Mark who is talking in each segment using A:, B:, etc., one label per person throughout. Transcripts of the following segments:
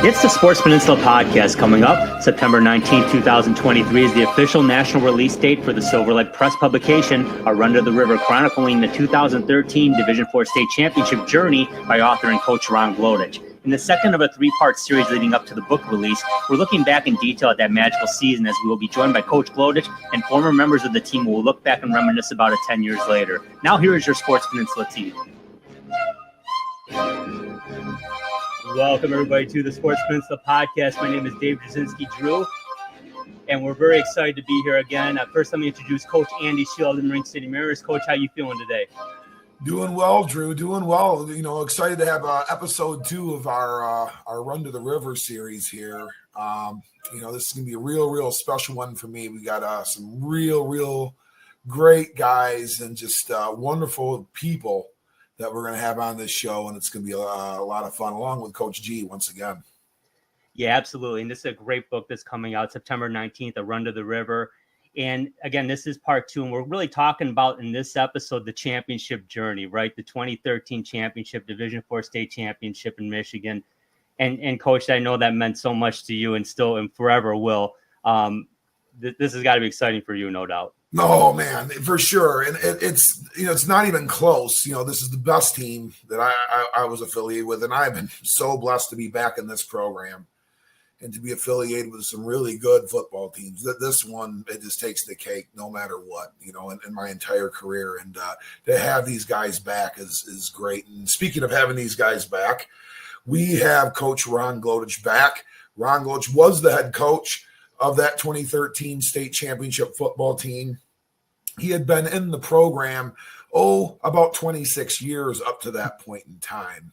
A: It's the Sports Peninsula podcast coming up. September 19th, 2023 is the official national release date for the Silverlight Press publication, A Run to the River, chronicling the 2013 Division IV state championship journey by author and coach Ron Glodich. In the second of a three-part series leading up to the book release, we're looking back in detail at that magical season as we will be joined by Coach Glodich and former members of the team who will look back and reminisce about it 10 years later. Now here is your Sports Peninsula team. Welcome, everybody, to the Sports Peninsula podcast. My name is Dave Jasinski-Drew, and we're very excited to be here again. First, let me introduce Coach Andy Shield of the Marine City Mariners. Coach, how you feeling today?
B: Doing well, Drew. Doing well. You know, excited to have episode 2 of our Run to the River series here. You know, this is going to be a real special one for me. We got some real great guys and just wonderful people that we're going to have on this show, and it's going to be a lot of fun, along with Coach G once again.
A: Yeah, absolutely. And this is a great book that's coming out September 19th, A Run to the River. And again, this is part 2, and we're really talking about in this episode the championship journey, right? The 2013 championship, Division IV state championship in Michigan. And Coach, I know that meant so much to you and still and forever will. This has got to be exciting for you, no doubt.
B: No, man, for sure. And it's, you know, it's not even close. You know, this is the best team that I was affiliated with, and I've been so blessed to be back in this program and to be affiliated with some really good football teams. This one, it just takes the cake no matter what, you know, in my entire career. And to have these guys back is great. And speaking of having these guys back, we have Coach Ron Glodich back. Ron Glodich was the head coach of that 2013 state championship football team. He had been in the program, about 26 years up to that point in time.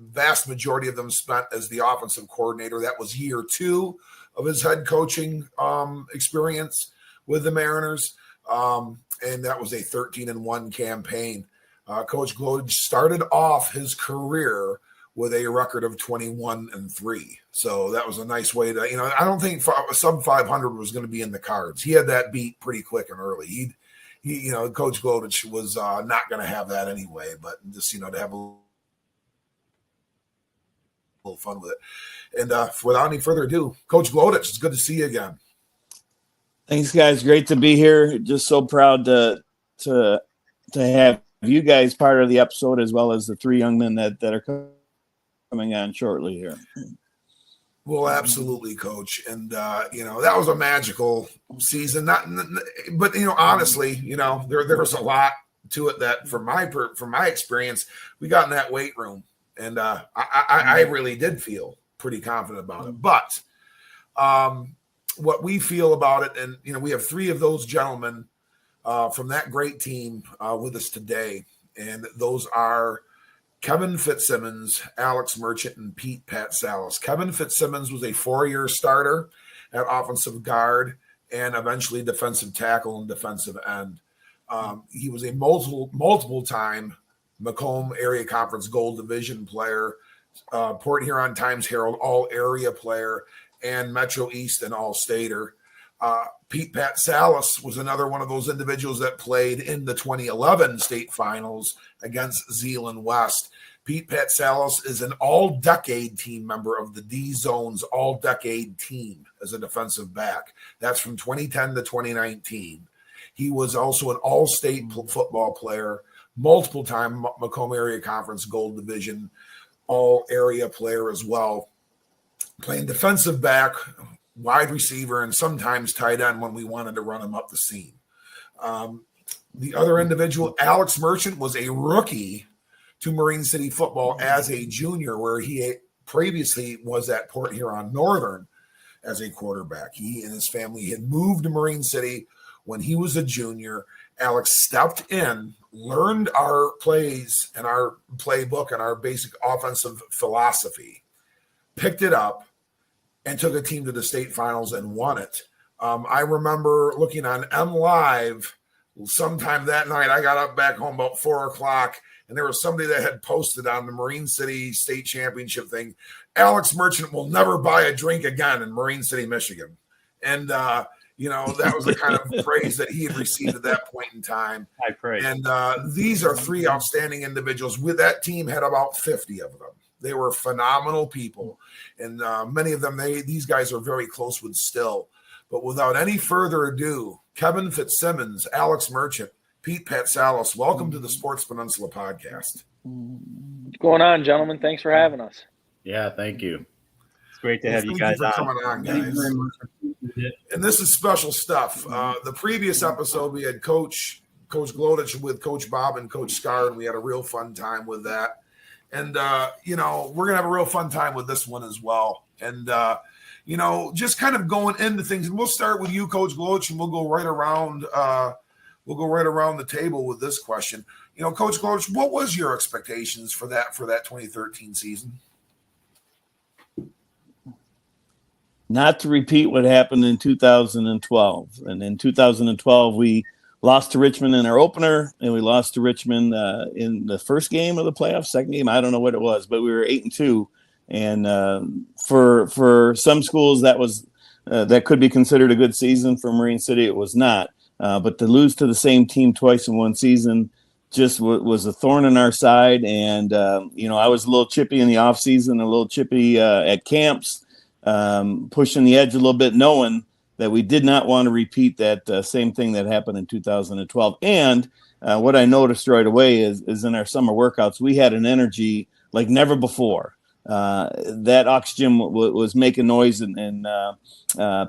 B: Vast majority of them spent as the offensive coordinator. That was year 2 of his head coaching experience with the Mariners. And that was a 13-1 campaign. Coach Glodich started off his career with a record of 21-3. So that was a nice way to, you know, I don't think sub 500 was going to be in the cards. He had that beat pretty quick and early. He you know, Coach Glodich was not going to have that anyway, but just, you know, to have a little fun with it. And without any further ado, Coach Glodich, it's good to see you again.
C: Thanks, guys. Great to be here. Just so proud to have you guys part of the episode, as well as the 3 young men that are coming on shortly here.
B: Well, absolutely, Coach. And, you know, that was a magical season. But, you know, honestly, you know, there was a lot to it that from my experience, we got in that weight room. And I really did feel pretty confident about it. But what we feel about it, and, you know, we have 3 of those gentlemen from that great team with us today. And those are Kevin Fitzsimmons, Alex Merchant, and Pete Patsalis. Kevin Fitzsimmons was a 4-year starter at offensive guard and eventually defensive tackle and defensive end. He was a multiple-time Macomb Area Conference Gold Division player, Port Huron Times-Herald All-Area player, and Metro East and All-Stater. Pete Patsalis was another one of those individuals that played in the 2011 state finals against Zeeland West. Pete Patsalis is an all-decade team member of the D-Zone's all-decade team as a defensive back. That's from 2010 to 2019. He was also an all-state football player, multiple-time Macomb Area Conference Gold Division all-area player as well, playing defensive back, wide receiver, and sometimes tight end when we wanted to run him up the seam. The other individual, Alex Merchant, was a rookie to Marine City football as a junior, where he previously was at Port Huron Northern as a quarterback. He and his family had moved to Marine City when he was a junior. Alex stepped in, learned our plays and our playbook and our basic offensive philosophy, picked it up, and took a team to the state finals and won it. I remember looking on M Live sometime that night. I got up back home about 4 o'clock, and there was somebody that had posted on the Marine City State Championship thing, Alex Merchant will never buy a drink again in Marine City, Michigan. And, you know, that was the kind of praise that he had received at that point in time.
A: I pray.
B: And these are 3 outstanding individuals. With that team had about 50 of them. They were phenomenal people, and many of them, these guys are very close with still. But without any further ado, Kevin Fitzsimmons, Alex Merchant, Pete Patsalos, welcome to the Sports Peninsula podcast.
D: What's going on, gentlemen? Thanks for having us.
E: Yeah, thank you.
A: It's great to have you guys
B: for
A: on.
B: coming on, guys.
A: Thank you very much.
B: And this is special stuff. The previous episode, we had Coach Glodich with Coach Bob and Coach Scar, and we had a real fun time with that. And, we're going to have a real fun time with this one as well. And, just kind of going into things. And we'll start with you, Coach Glodich, and we'll go right around the table with this question. Coach Glodich, what was your expectations for that 2013 season?
C: Not to repeat what happened in 2012. And in 2012, we lost to Richmond in our opener, and we lost to Richmond in the first game of the playoffs, second game. I don't know what it was, but we were 8-2. And for some schools, that could be considered a good season. For Marine City, it was not. But to lose to the same team twice in one season just was a thorn in our side. And I was a little chippy in the off season, a little chippy at camps. Pushing the edge a little bit, knowing that we did not want to repeat that same thing that happened in 2012. And what I noticed right away is in our summer workouts, we had an energy like never before. That oxygen was making noise and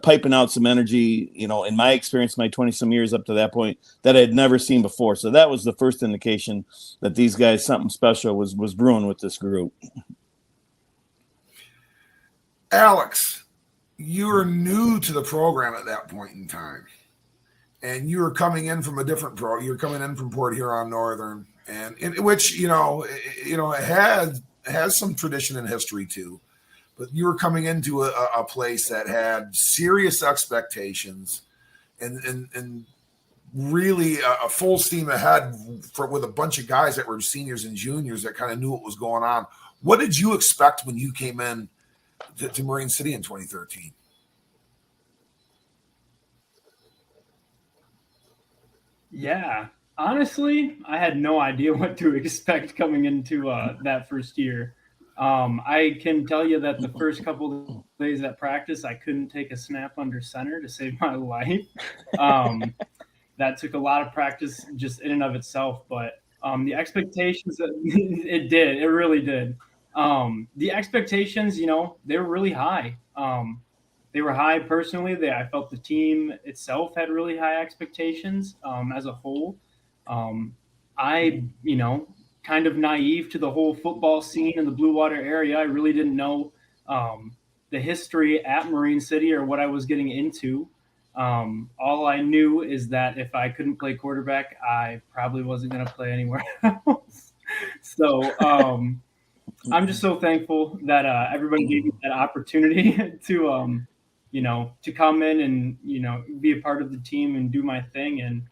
C: piping out some energy, in my experience, my 20-some years up to that point, that I had never seen before. So that was the first indication that these guys, something special was brewing with this group.
B: Alex, you were new to the program at that point in time, and you were coming in from a different You're coming in from Port Huron Northern, and in which it has some tradition and history too. But you were coming into a place that had serious expectations, and really a full steam ahead with a bunch of guys that were seniors and juniors that kind of knew what was going on. What did you expect when you came in to Marine City in 2013?
F: Yeah, honestly, I had no idea what to expect coming into that first year. I can tell you that the first couple of days at practice, I couldn't take a snap under center to save my life. That took a lot of practice just in and of itself, but the expectations, it really did. The expectations, they were really high. They were high personally. I felt the team itself had really high expectations as a whole. I, kind of naive to the whole football scene in the Blue Water area. I really didn't know the history at Marine City or what I was getting into. All I knew is that if I couldn't play quarterback, I probably wasn't going to play anywhere else. So, I'm just so thankful that everybody gave me that opportunity to, to come in and, be a part of the team and do my thing. And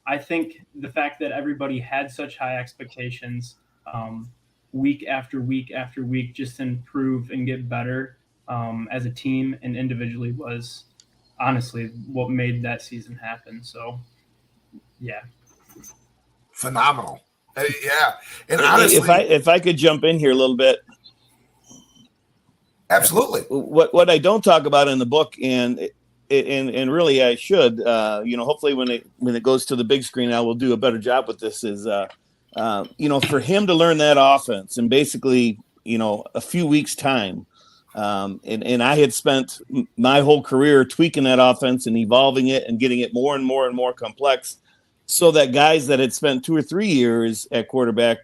F: I think the fact that everybody had such high expectations week after week after week just to improve and get better as a team and individually was honestly what made that season happen. So, yeah.
B: Phenomenal. Yeah, and honestly,
C: if I could jump in here a little bit,
B: absolutely.
C: What I don't talk about in the book, and really I should, hopefully when it goes to the big screen, I will do a better job with this. Is for him to learn that offense in basically a few weeks' time, and I had spent my whole career tweaking that offense and evolving it and getting it more and more and more complex. So that guys that had spent 2 or 3 years at quarterback,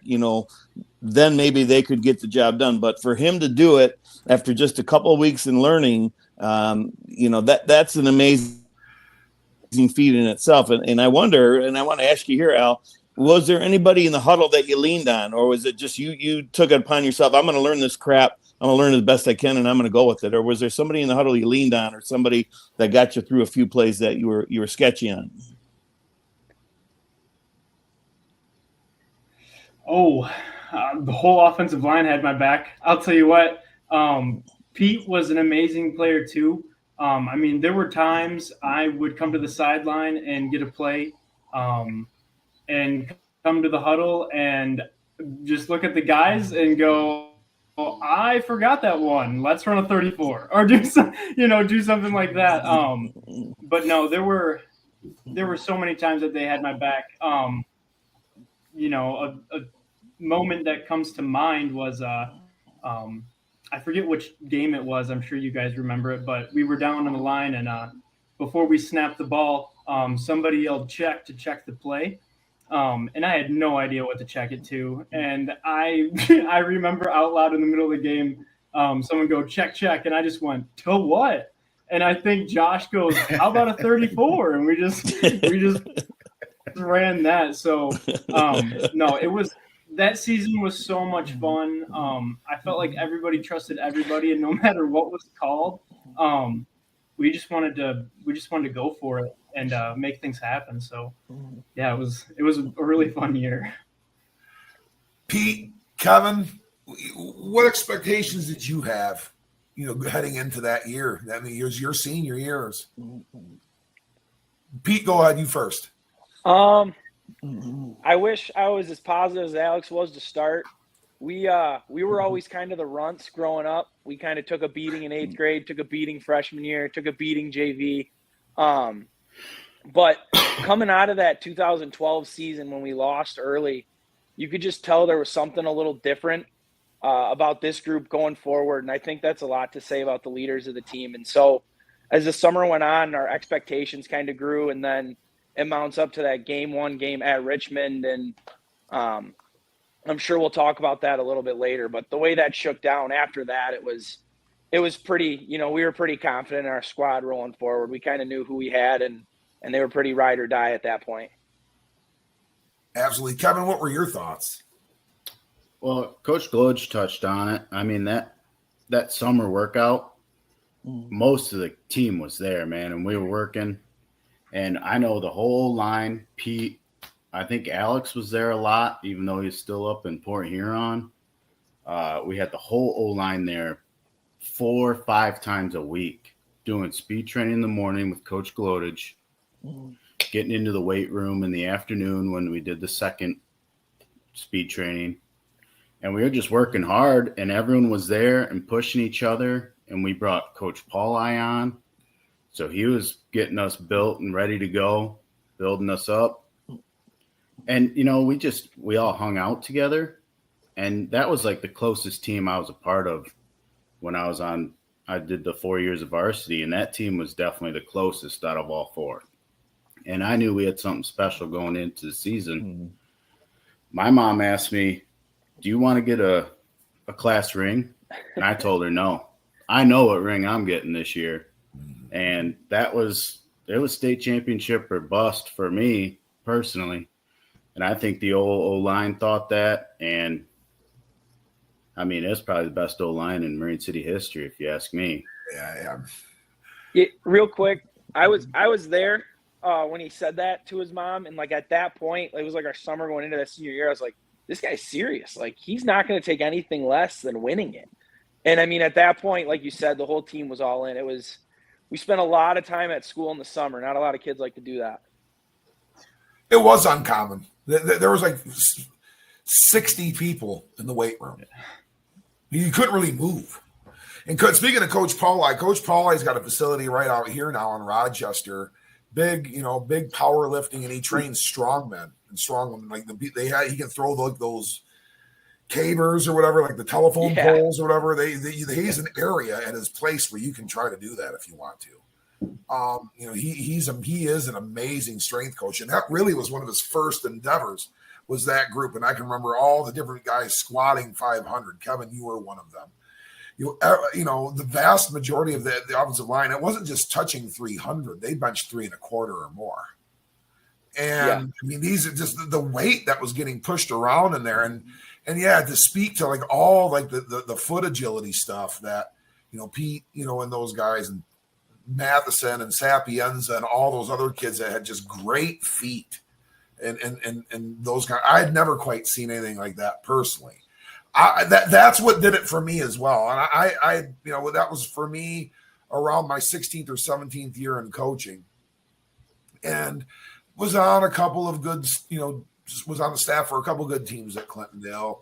C: then maybe they could get the job done. But for him to do it after just a couple of weeks in learning, that's an amazing feat in itself. And I wonder, and I want to ask you here, Al, was there anybody in the huddle that you leaned on, or was it just you took it upon yourself? I'm going to learn this crap. I'm going to learn as best I can, and I'm going to go with it. Or was there somebody in the huddle you leaned on, or somebody that got you through a few plays that you were sketchy on?
F: The whole offensive line had my back. I'll tell you what, Pete was an amazing player too. There were times I would come to the sideline and get a play and come to the huddle and just look at the guys and go, I forgot that one. Let's run a 34 or do something like that. But no, there were so many times that they had my back. A moment that comes to mind was I forget which game it was. I'm sure you guys remember it, but we were down on the line, and before we snapped the ball, somebody yelled check to check the play. And I had no idea what to check it to. And I I remember out loud in the middle of the game, someone go check, check. And I just went, to what? And I think Josh goes, how about a 34? And we just ran that. So no, that season was so much fun. I felt like everybody trusted everybody, and no matter what was called, we just wanted to go for it and make things happen. So yeah, it was a really fun year.
B: Pete, Kevin, what expectations did you have, heading into that year? I mean, your senior years. Pete, go ahead. You first.
D: I wish I was as positive as Alex was to start. We were always kind of the runts growing up. We kind of took a beating in 8th grade, took a beating freshman year, took a beating JV. But coming out of that 2012 season when we lost early, you could just tell there was something a little different about this group going forward. And I think that's a lot to say about the leaders of the team. And so as the summer went on, our expectations kind of grew, and then it mounts up to that game 1 game at Richmond. And I'm sure we'll talk about that a little bit later, but the way that shook down after that, it was pretty, we were pretty confident in our squad rolling forward. We kind of knew who we had, and they were pretty ride or die at that point.
B: Absolutely. Kevin, what were your thoughts?
E: Well, Coach Glodich touched on it. I mean, that summer workout, most of the team was there, man, and we were working. And I know the whole line, Pete, I think Alex was there a lot, even though he's still up in Port Huron. We had the whole O-line there 4 or 5 times a week doing speed training in the morning with Coach Glodich, getting into the weight room in the afternoon when we did the second speed training. And we were just working hard, and everyone was there and pushing each other. And we brought Coach Pauli on. So he was getting us built and ready to go, building us up. And, we all hung out together. And that was like the closest team I was a part of when I did the 4 years of varsity. And that team was definitely the closest out of all 4. And I knew we had something special going into the season. Mm-hmm. My mom asked me, do you want to get a class ring? And I told her no. I know what ring I'm getting this year. And it was state championship or bust for me personally. And I think the O-line thought that. And I mean, it's probably the best O-line in Marine City history, if you ask me.
D: Yeah, real quick, I was there when he said that to his mom. And like at that point, it was like our summer going into that senior year. I was like, this guy's serious. Like, he's not going to take anything less than winning it. And I mean, at that point, like you said, the whole team was all in. We spent a lot of time at school in the summer. Not a lot of kids like to do that.
B: It was uncommon. There was like 60 people in the weight room. You couldn't really move. And speaking of Coach Pauli's got a facility right out here now in Rochester. Big powerlifting, and he trains strongmen and strongwomen. Like he can throw those cabers or whatever, like the telephone poles or whatever. He's an area at his place where you can try to do that if you want to. He is an amazing strength coach, and that really was one of his first endeavors, was that group. And I can remember all the different guys squatting 500. Kevin, you were one of them. The vast majority of the offensive line, it wasn't just touching 300. They benched 325 or more. And I mean, these are just the weight that was getting pushed around in there. And to speak to like all like the foot agility stuff that, Pete, and those guys, and Matheson and Sapienza and all those other kids that had just great feet and those guys, I had never quite seen anything like that personally. That's what did it for me as well. And I that was for me around my 16th or 17th year in coaching, and was on a couple of good, was on the staff for a couple of good teams at Clintondale.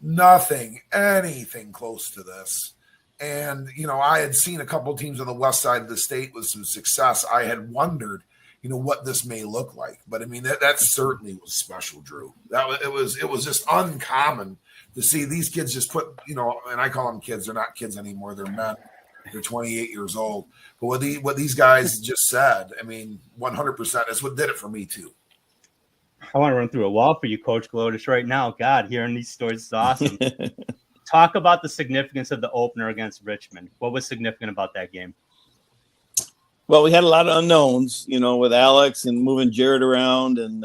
B: Nothing, anything close to this. And, I had seen a couple teams on the west side of the state with some success. I had wondered, what this may look like. But I mean, that certainly was special, Drew. It was just uncommon to see these kids just put, and I call them kids. They're not kids anymore. They're men. They're 28 years old. But what these guys just said, I mean, 100%, is what did it for me too.
A: I want to run through a wall for you, Coach Glodich, right now. God, hearing these stories is awesome. Talk about the significance of the opener against Richmond. What was significant about that game?
C: Well, we had a lot of unknowns, with Alex and moving Jared around and,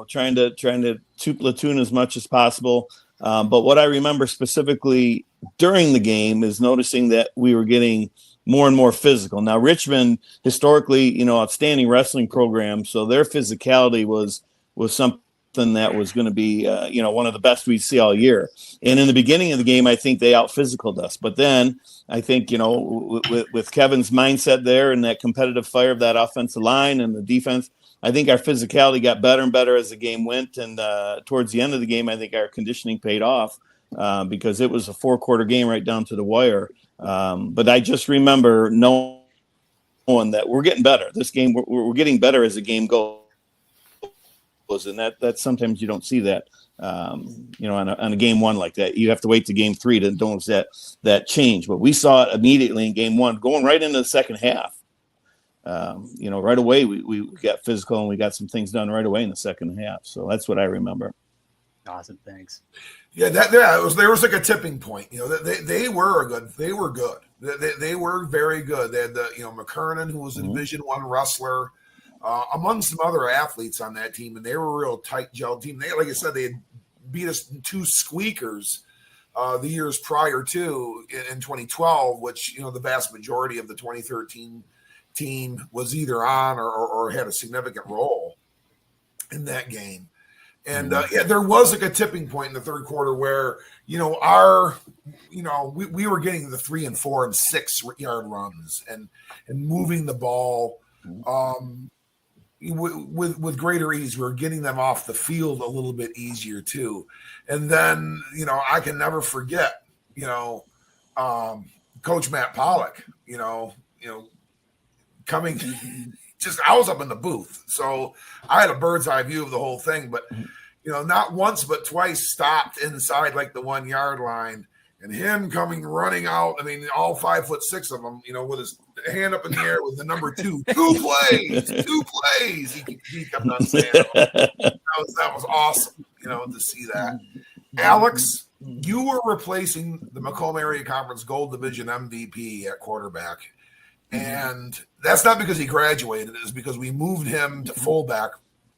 C: trying to two-platoon as much as possible. But what I remember specifically during the game is noticing that we were getting more and more physical. Now, Richmond, historically, outstanding wrestling program, so their physicality was something that was going to be, one of the best we'd see all year. And in the beginning of the game, I think they out-physicaled us. But then I think, with Kevin's mindset there and that competitive fire of that offensive line and the defense, I think our physicality got better and better as the game went. And towards the end of the game, I think our conditioning paid off because it was a 4-quarter game right down to the wire. But I just remember knowing that we're getting better. This game, we're getting better as the game goes. And that sometimes you don't see that, on a game one like that. You have to wait to game 3 to notice that change. But we saw it immediately in game 1, going right into the second half. Right away we got physical and we got some things done right away in the second half. So that's what I remember.
A: Awesome, thanks.
B: Yeah, there was like a tipping point. They were good. They were good. They were very good. They had McKernan, who was a Division I wrestler. Among some other athletes on that team, and they were a real tight gelled team. They, like I said, they had beat us in 2 squeakers the years prior to in 2012, which the vast majority of the 2013 team was either on or had a significant role in that game. And there was like a tipping point in the third quarter where we were getting the 3 and 4 and 6 yard runs and moving the ball. With greater ease. We were getting them off the field a little bit easier too. And then, I can never forget, Coach Matt Pollock, coming I was up in the booth. So I had a bird's eye view of the whole thing, but not once, but twice stopped inside like the 1 yard line and him coming running out. I mean, all 5'6" of them, with his hand up in the air with the number 2 plays. He kept on saying that was awesome, to see that. Alex, you were replacing the Macomb Area Conference Gold Division MVP at quarterback. And that's not because he graduated. It's because we moved him to fullback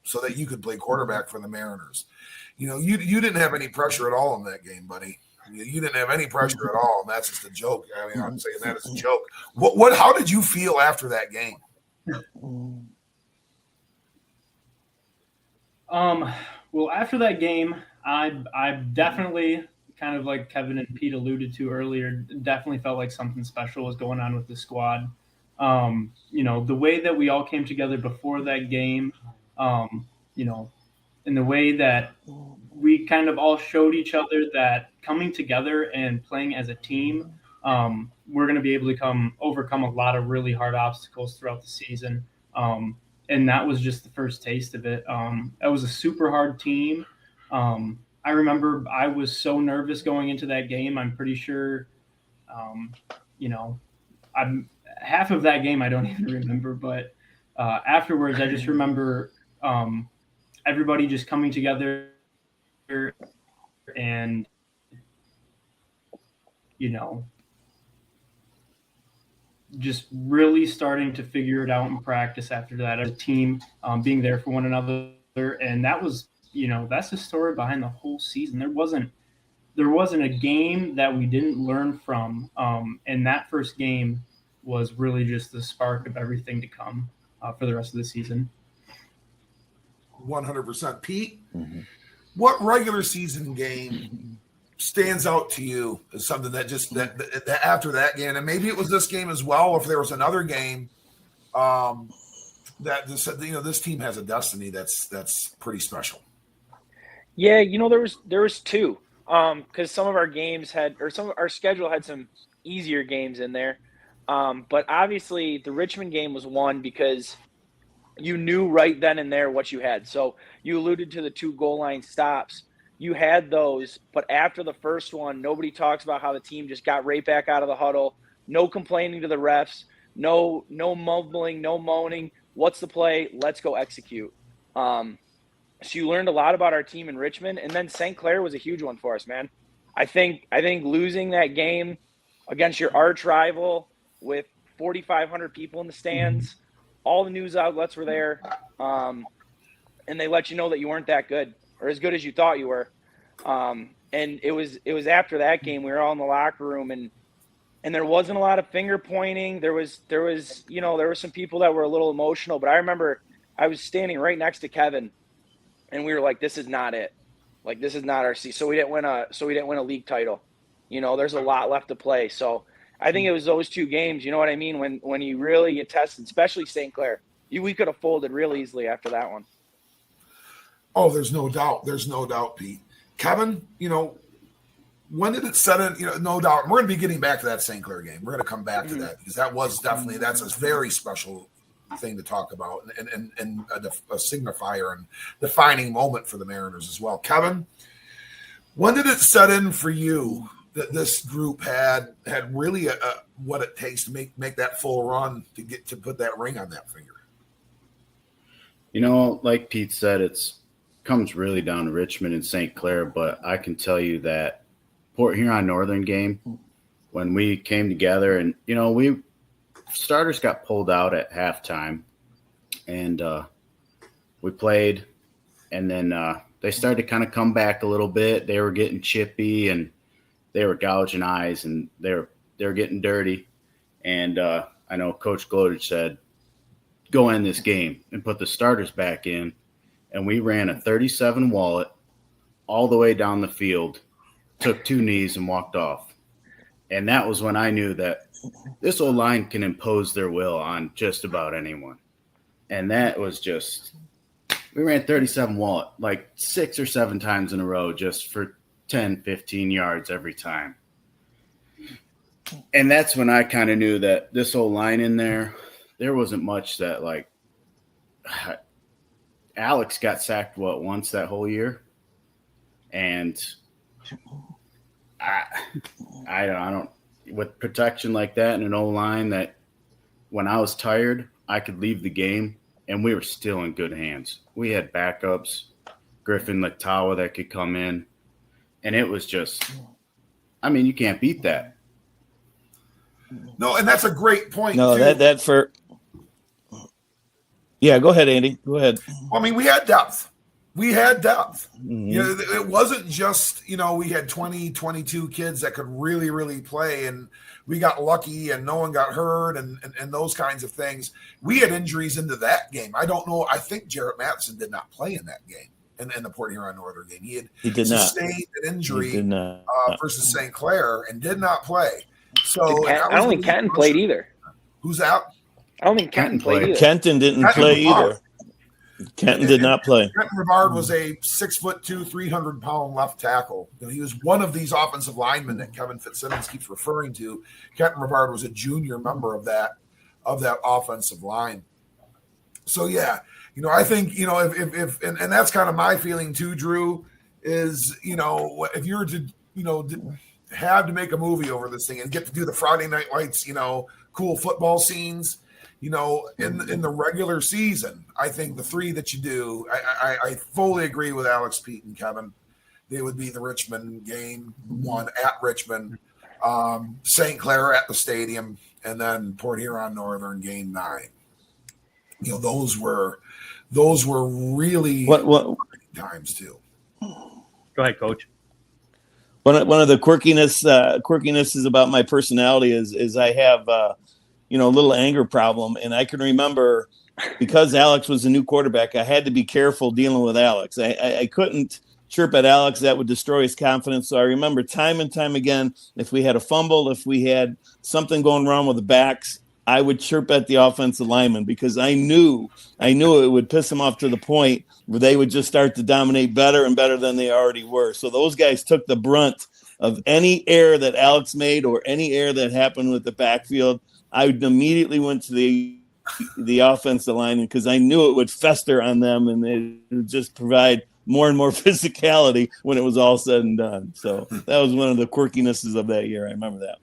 B: so that you could play quarterback for the Mariners. You didn't have any pressure at all in that game, buddy. You didn't have any pressure at all, and that's just a joke. I mean, I'm saying that as a joke. How did you feel after that game?
F: Well, after that game, I definitely, kind of like Kevin and Pete alluded to earlier, definitely felt like something special was going on with the squad. The way that we all came together before that game, in the way that we kind of all showed each other that coming together and playing as a team, we're going to be able to overcome a lot of really hard obstacles throughout the season. And that was just the first taste of it. That was a super hard team. I remember I was so nervous going into that game. I'm pretty sure, half of that game I don't even remember, but afterwards I just remember everybody just coming together and, just really starting to figure it out in practice after that as a team, being there for one another. And that was, that's the story behind the whole season. There wasn't a game that we didn't learn from. And that first game was really just the spark of everything to come for the rest of the season.
B: 100%. Pete, what regular season game stands out to you as something that just that after that game, and maybe it was this game as well, or if there was another game that this team has a destiny that's pretty special?
D: Yeah, there was 2. because some of our games some of our schedule had some easier games in there. But obviously the Richmond game was one because you knew right then and there what you had. So you alluded to the 2 goal line stops. You had those, but after the first one, nobody talks about how the team just got right back out of the huddle. No complaining to the refs, no mumbling, no moaning. What's the play? Let's go execute. So you learned a lot about our team in Richmond, and then St. Clair was a huge one for us, man. I think losing that game against your arch rival with 4,500 people in the stands, all the news outlets were there, and they let you know that you weren't that good or as good as you thought you were. And it was after that game we were all in the locker room, and there wasn't a lot of finger pointing. There was there were some people that were a little emotional, but I remember I was standing right next to Kevin, and we were like, "This is not it. Like, this is not our season." So we didn't win a league title. There's a lot left to play. So I think it was those 2 games. You know what I mean? When you really get tested, especially St. Clair, we could have folded real easily after that one.
B: Oh, there's no doubt. There's no doubt, Pete. Kevin, when did it set in? No doubt. We're going to be getting back to that St. Clair game. We're going to come back to that because that's a very special thing to talk about and a signifier and defining moment for the Mariners as well. Kevin, when did it set in for you that this group had really what it takes to make that full run to put that ring on that finger?
E: Like Pete said, it's comes really down to Richmond and St. Clair, but I can tell you that Port Huron Northern game, when we came together and, we starters got pulled out at halftime and we played, and then they started to kind of come back a little bit. They were getting chippy and they were gouging eyes and they were getting dirty. And I know Coach Glodich said, go in this game and put the starters back in. And we ran a 37 wallet all the way down the field, took 2 knees and walked off. And that was when I knew that this old line can impose their will on just about anyone. And that was just – we ran 37 wallet like 6 or 7 times in a row just for 10, 15 yards every time. And that's when I kind of knew that this old line in there wasn't much that like – Alex got sacked once that whole year, and I don't with protection like that and an O-line that when I was tired I could leave the game and we were still in good hands. We had backups, Griffin Latawa that could come in, and it was just, you can't beat that.
B: No, and that's a great point.
C: No,
B: too.
C: Yeah, go ahead, Andy. Go ahead.
B: We had depth.
C: Mm-hmm.
B: It wasn't just, we had 20, 22 kids that could really, really play, and we got lucky and no one got hurt and those kinds of things. We had injuries into that game. I don't know. I think Jarrett Matheson did not play in that game, in the Port Huron Northern game. He did sustained an injury versus St. Clair and did not play. So
D: I don't think Kenton played either.
B: Who's out?
D: I don't think Kenton played either.
C: Kenton didn't play either. Kenton did not play.
B: Kenton Rivard was a 6'2", 300-pound left tackle. He was one of these offensive linemen that Kevin Fitzsimmons keeps referring to. Kenton Rivard was a junior member of that offensive line. So yeah, I think if that's kind of my feeling too, Drew, is if you were to have to make a movie over this thing and get to do the Friday Night Lights, cool football scenes. In the regular season, I think the 3 that you do, I fully agree with Alex, Pete, and Kevin. They would be the Richmond game, 1 at Richmond, St. Clair at the stadium, and then Port Huron Northern game 9. Those were really what times too.
A: Go ahead, Coach.
C: One of the quirkinesses about my personality is I have a little anger problem, and I can remember because Alex was a new quarterback, I had to be careful dealing with Alex. I couldn't chirp at Alex; that would destroy his confidence. So I remember time and time again, if we had a fumble, if we had something going wrong with the backs, I would chirp at the offensive lineman because I knew it would piss them off to the point where they would just start to dominate better and better than they already were. So those guys took the brunt of any error that Alex made or any error that happened with the backfield. I immediately went to the offensive line because I knew it would fester on them and it would just provide more and more physicality when it was all said and done. So that was one of the quirkinesses of that year. I remember that.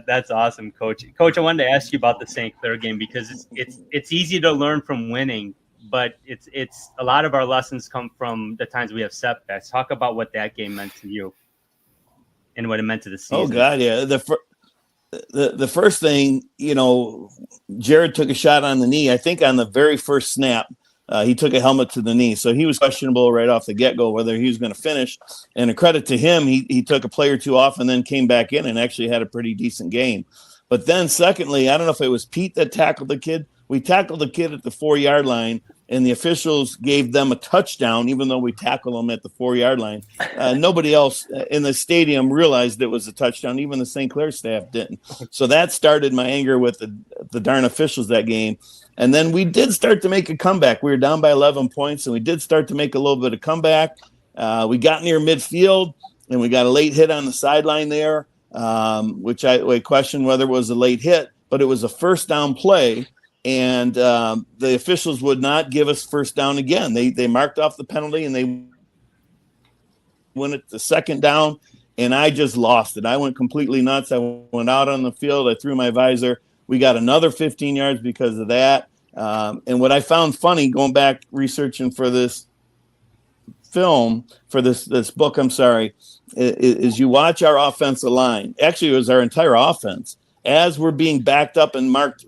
A: That's awesome, Coach. Coach, I wanted to ask you about the St. Clair game because it's easy to learn from winning, but it's a lot of our lessons come from the times we have setbacks. Talk about what that game meant to you and what it meant to the season.
C: Oh God, yeah. The first thing, Jared took a shot on the knee. I think on the very first snap, he took a helmet to the knee. So he was questionable right off the get-go whether he was going to finish. And a credit to him, he took a play or two off and then came back in and actually had a pretty decent game. But then secondly, I don't know if it was Pete that tackled the kid. We tackled the kid at the 4-yard line, and the officials gave them a touchdown, even though we tackled them at the 4-yard line. Nobody else in the stadium realized it was a touchdown. Even the St. Clair staff didn't. So that started my anger with the darn officials that game. And then we did start to make a comeback. We were down by 11 points, and we did start to make a little bit of comeback. We got near midfield, and we got a late hit on the sideline there, which I questioned whether it was a late hit, but it was a first down play. And the officials would not give us first down again. They marked off the penalty, and they went it to second down, and I just lost it. I went completely nuts. I went out on the field. I threw my visor. We got another 15 yards because of that. And what I found funny going back researching for this film, for this book, is you watch our offensive line. Actually, it was our entire offense. As we're being backed up and marked,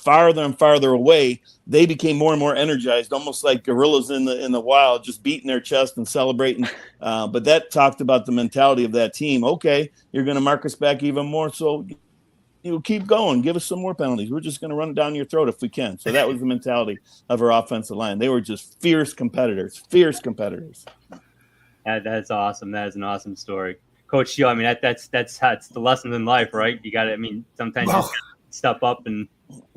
C: farther and farther away, they became more and more energized, almost like gorillas in the wild, just beating their chest and celebrating. But that talked about the mentality of that team. Okay, you're going to mark us back even more, so keep going. Give us some more penalties. We're just going to run it down your throat if we can. So that was the mentality of our offensive line. They were just fierce competitors.
A: That's awesome. That is an awesome story. Coach Joe, that's the lesson in life, right? You got to, sometimes you just gotta step up and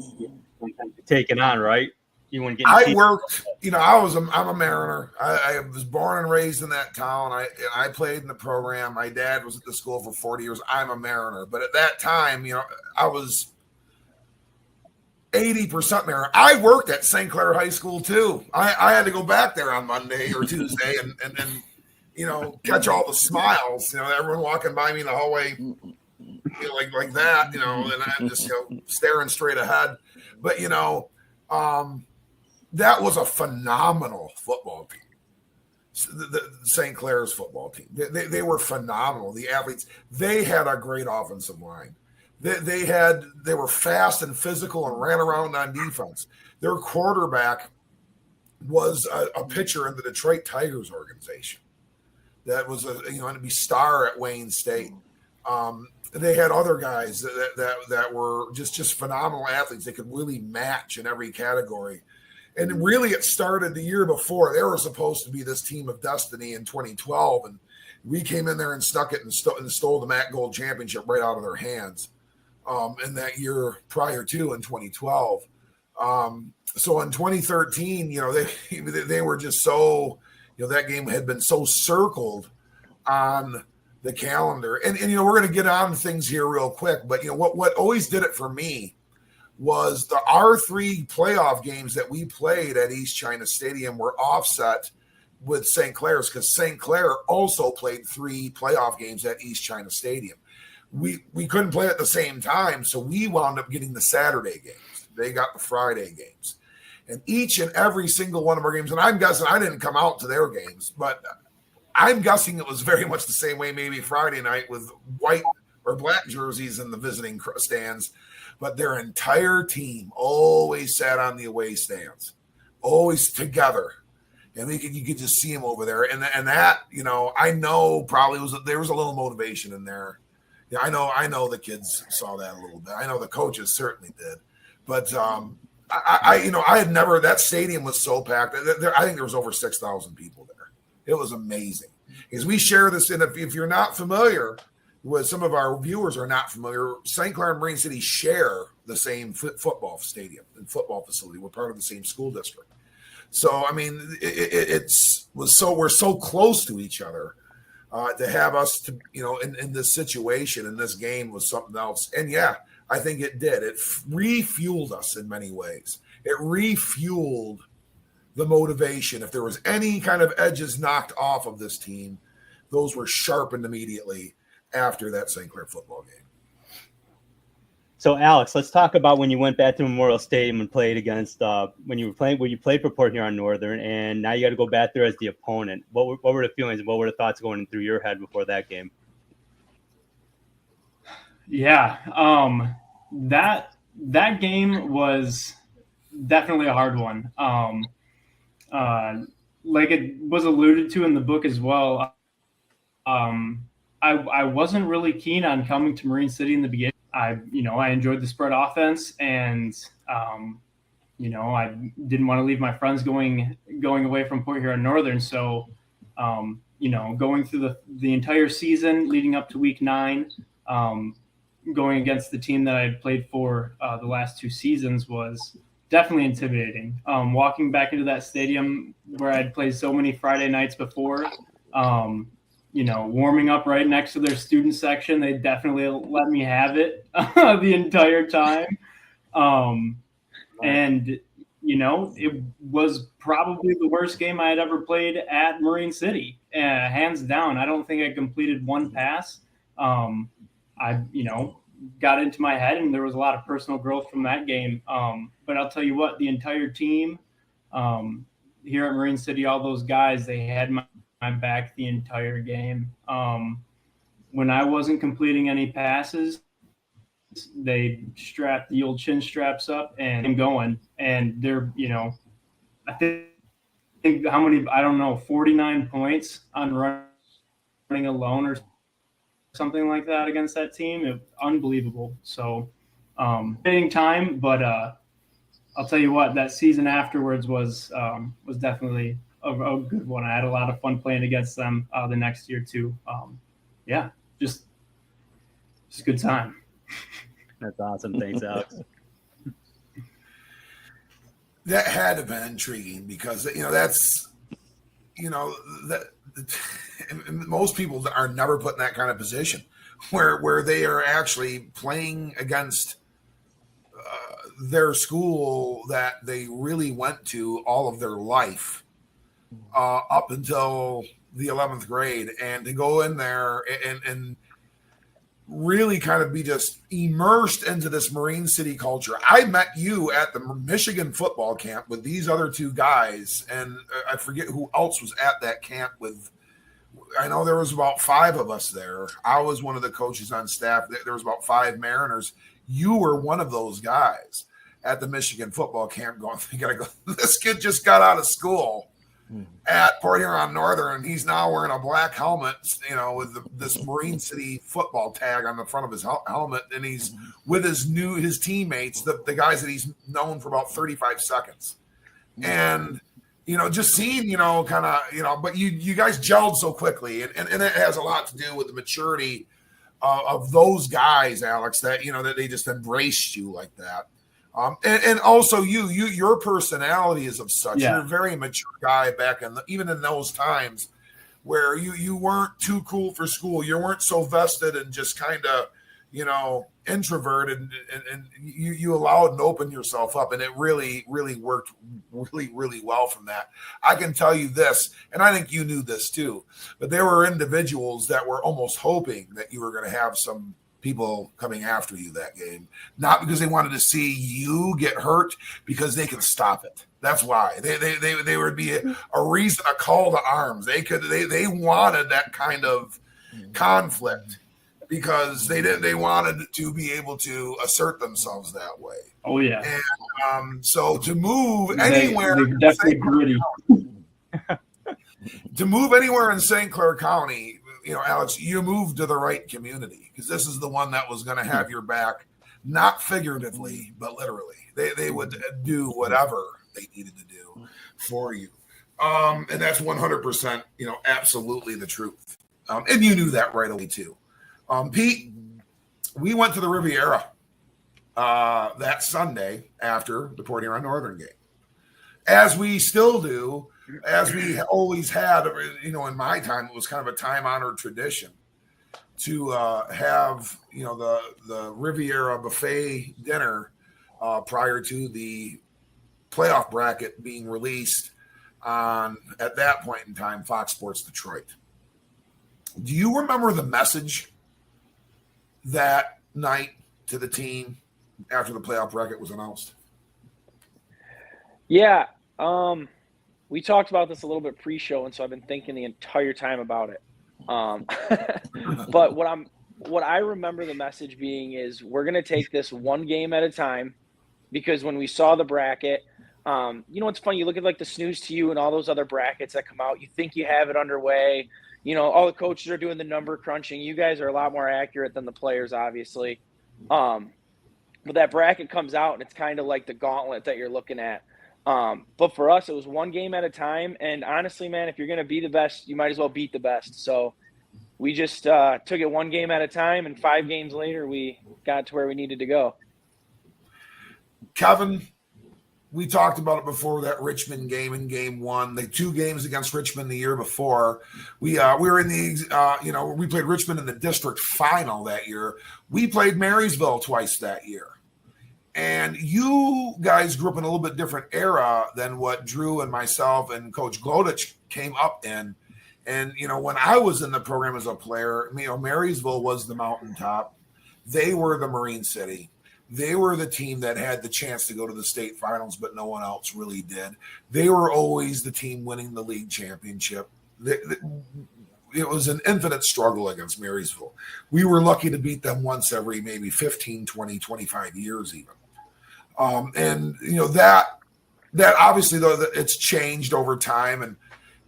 A: sometimes you take it on, right? You want to get.
B: I worked, I'm a Mariner. I was born and raised in that town. I played in the program. My dad was at the school for 40 years. I'm a Mariner, but at that time, I was 80% Mariner. I worked at St. Clair High School too. I had to go back there on Monday or Tuesday and catch all the smiles, everyone walking by me in the hallway, like that, and I'm just, staring straight ahead. But, that was a phenomenal football team. The St. Clair's football team. They were phenomenal. The athletes, they had a great offensive line. They were fast and physical and ran around on defense. Their quarterback was a pitcher in the Detroit Tigers organization. That was to be star at Wayne State. They had other guys that were just phenomenal athletes. They could really match in every category. And really, it started the year before. They were supposed to be this team of destiny in 2012, and we came in there and stuck it and stole the MAC Gold Championship right out of their hands in that year prior to in 2012. So in 2013, they were just so, that game had been so circled on the calendar. And we're going to get on things here real quick, but what always did it for me was the R3 playoff games that we played at East China Stadium were offset with St. Clair's, because St. Clair also played 3 playoff games at East China Stadium. We couldn't play at the same time, so we wound up getting the Saturday games. They got the Friday games. And each and every single one of our games, and I'm guessing I didn't come out to their games, but I'm guessing it was very much the same way maybe Friday night with white or black jerseys in the visiting stands. But their entire team always sat on the away stands, always together. And you could just see them over there. And that, I know probably there was a little motivation in there. Yeah, I know the kids saw that a little bit. I know the coaches certainly did. But I had never, that stadium was so packed. I think there was over 6,000 people there. It was amazing. Because we share this, and if you're not familiar, what some of our viewers are not familiar, St. Clair and Marine City share the same football stadium and football facility. We're part of the same school district. So, I mean, we're so close to each other. To have us to, in this situation, in this game was something else. And yeah, I think it did. It refueled us in many ways. It refueled the motivation. If there was any kind of edges knocked off of this team, those were sharpened immediately after that St. Clair football game.
A: So, Alex, let's talk about when you went back to Memorial Stadium and played against when you played for Port Huron Northern, and now you got to go back there as the opponent. What were the feelings and what were the thoughts going through your head before that game?
F: Yeah, that game was definitely a hard one. Like it was alluded to in the book as well. I wasn't really keen on coming to Marine City in the beginning. I enjoyed the spread offense, and I didn't want to leave my friends going away from Port Huron Northern. So, going through the entire season leading up to week 9, going against the team that I had played for the last 2 seasons was definitely intimidating. Walking back into that stadium where I'd played so many Friday nights before, warming up right next to their student section. They definitely let me have it the entire time. And, it was probably the worst game I had ever played at Marine City, hands down. I don't think I completed one pass. I got into my head, and there was a lot of personal growth from that game. But I'll tell you what, the entire team here at Marine City, all those guys, they had my back the entire game. When I wasn't completing any passes, they strapped the old chin straps up and I'm going. And they're, I think how many, I don't know, 49 points on running alone or something like that against that team. Unbelievable. So, fitting time, but I'll tell you what, that season afterwards was definitely a good one. I had a lot of fun playing against them the next year too. Just a good time.
A: That's awesome. Thanks, Alex.
B: That had to have been intriguing because that's that most people are never put in that kind of position where they are actually playing against their school that they really went to all of their life up until the 11th grade, and to go in there and really kind of be just immersed into this Marine City culture. I met you at the Michigan football camp with these other 2 guys, and I forget who else was at that camp with. I know there was about 5 of us there. I was one of the coaches on staff. There was about 5 Mariners. You were one of those guys at the Michigan football camp going, this kid just got out of school at Port Huron Northern, and he's now wearing a black helmet, with this Marine City football tag on the front of his helmet, and he's with his teammates, the guys that he's known for about 35 seconds. And, just seeing, but you guys gelled so quickly, and it has a lot to do with the maturity of those guys, Alex, that, that they just embraced you like that. And also your personality is of such.
F: Yeah.
B: You're a very mature guy back even in those times where you weren't too cool for school. You weren't so vested and just kind of, introverted, and you allowed and opened yourself up, and it really, really worked really, really well from that. I can tell you this, and I think you knew this too, but there were individuals that were almost hoping that you were going to have some people coming after you that game, not because they wanted to see you get hurt, because they could stop it. That's why they would be a reason, a call to arms. They wanted that kind of conflict because they wanted to be able to assert themselves that way.
F: Oh yeah.
B: And so to move anywhere,
F: they're definitely gritty.
B: To move anywhere in St. Clair County, Alex, you moved to the right community, because this is the one that was going to have your back, not figuratively, but literally. They would do whatever they needed to do for you. And that's 100%, absolutely the truth. And you knew that right away too. Pete, we went to the Riviera that Sunday after the Port Huron Northern game, as we still do, as we always had. In my time, it was kind of a time-honored tradition to have the Riviera buffet dinner prior to the playoff bracket being released on, at that point in time, Fox Sports Detroit. Do you remember the message that night to the team after the playoff bracket was announced?
D: Yeah. We talked about this a little bit pre-show, and so I've been thinking the entire time about it. But what I remember the message being is, we're going to take this one game at a time, because when we saw the bracket, it's funny, you look at like the Snooze to You and all those other brackets that come out, you think you have it underway. All the coaches are doing the number crunching. You guys are a lot more accurate than the players, obviously. But that bracket comes out, and it's kind of like the gauntlet that you're looking at. But for us, it was one game at a time. And honestly, man, if you're going to be the best, you might as well beat the best. So we just took it one game at a time, and 5 games later, we got to where we needed to go.
B: Kevin, we talked about it before, that Richmond game in game 1, the 2 games against Richmond the year before. We were in the, we played Richmond in the district final that year. We played Marysville twice that year. And you guys grew up in a little bit different era than what Drew and myself and Coach Glodich came up in. And, when I was in the program as a player, Marysville was the mountaintop. They were the Marine City. They were the team that had the chance to go to the state finals, but no one else really did. They were always the team winning the league championship. It was an infinite struggle against Marysville. We were lucky to beat them once every maybe 15, 20, 25 years even. That obviously, though, it's changed over time.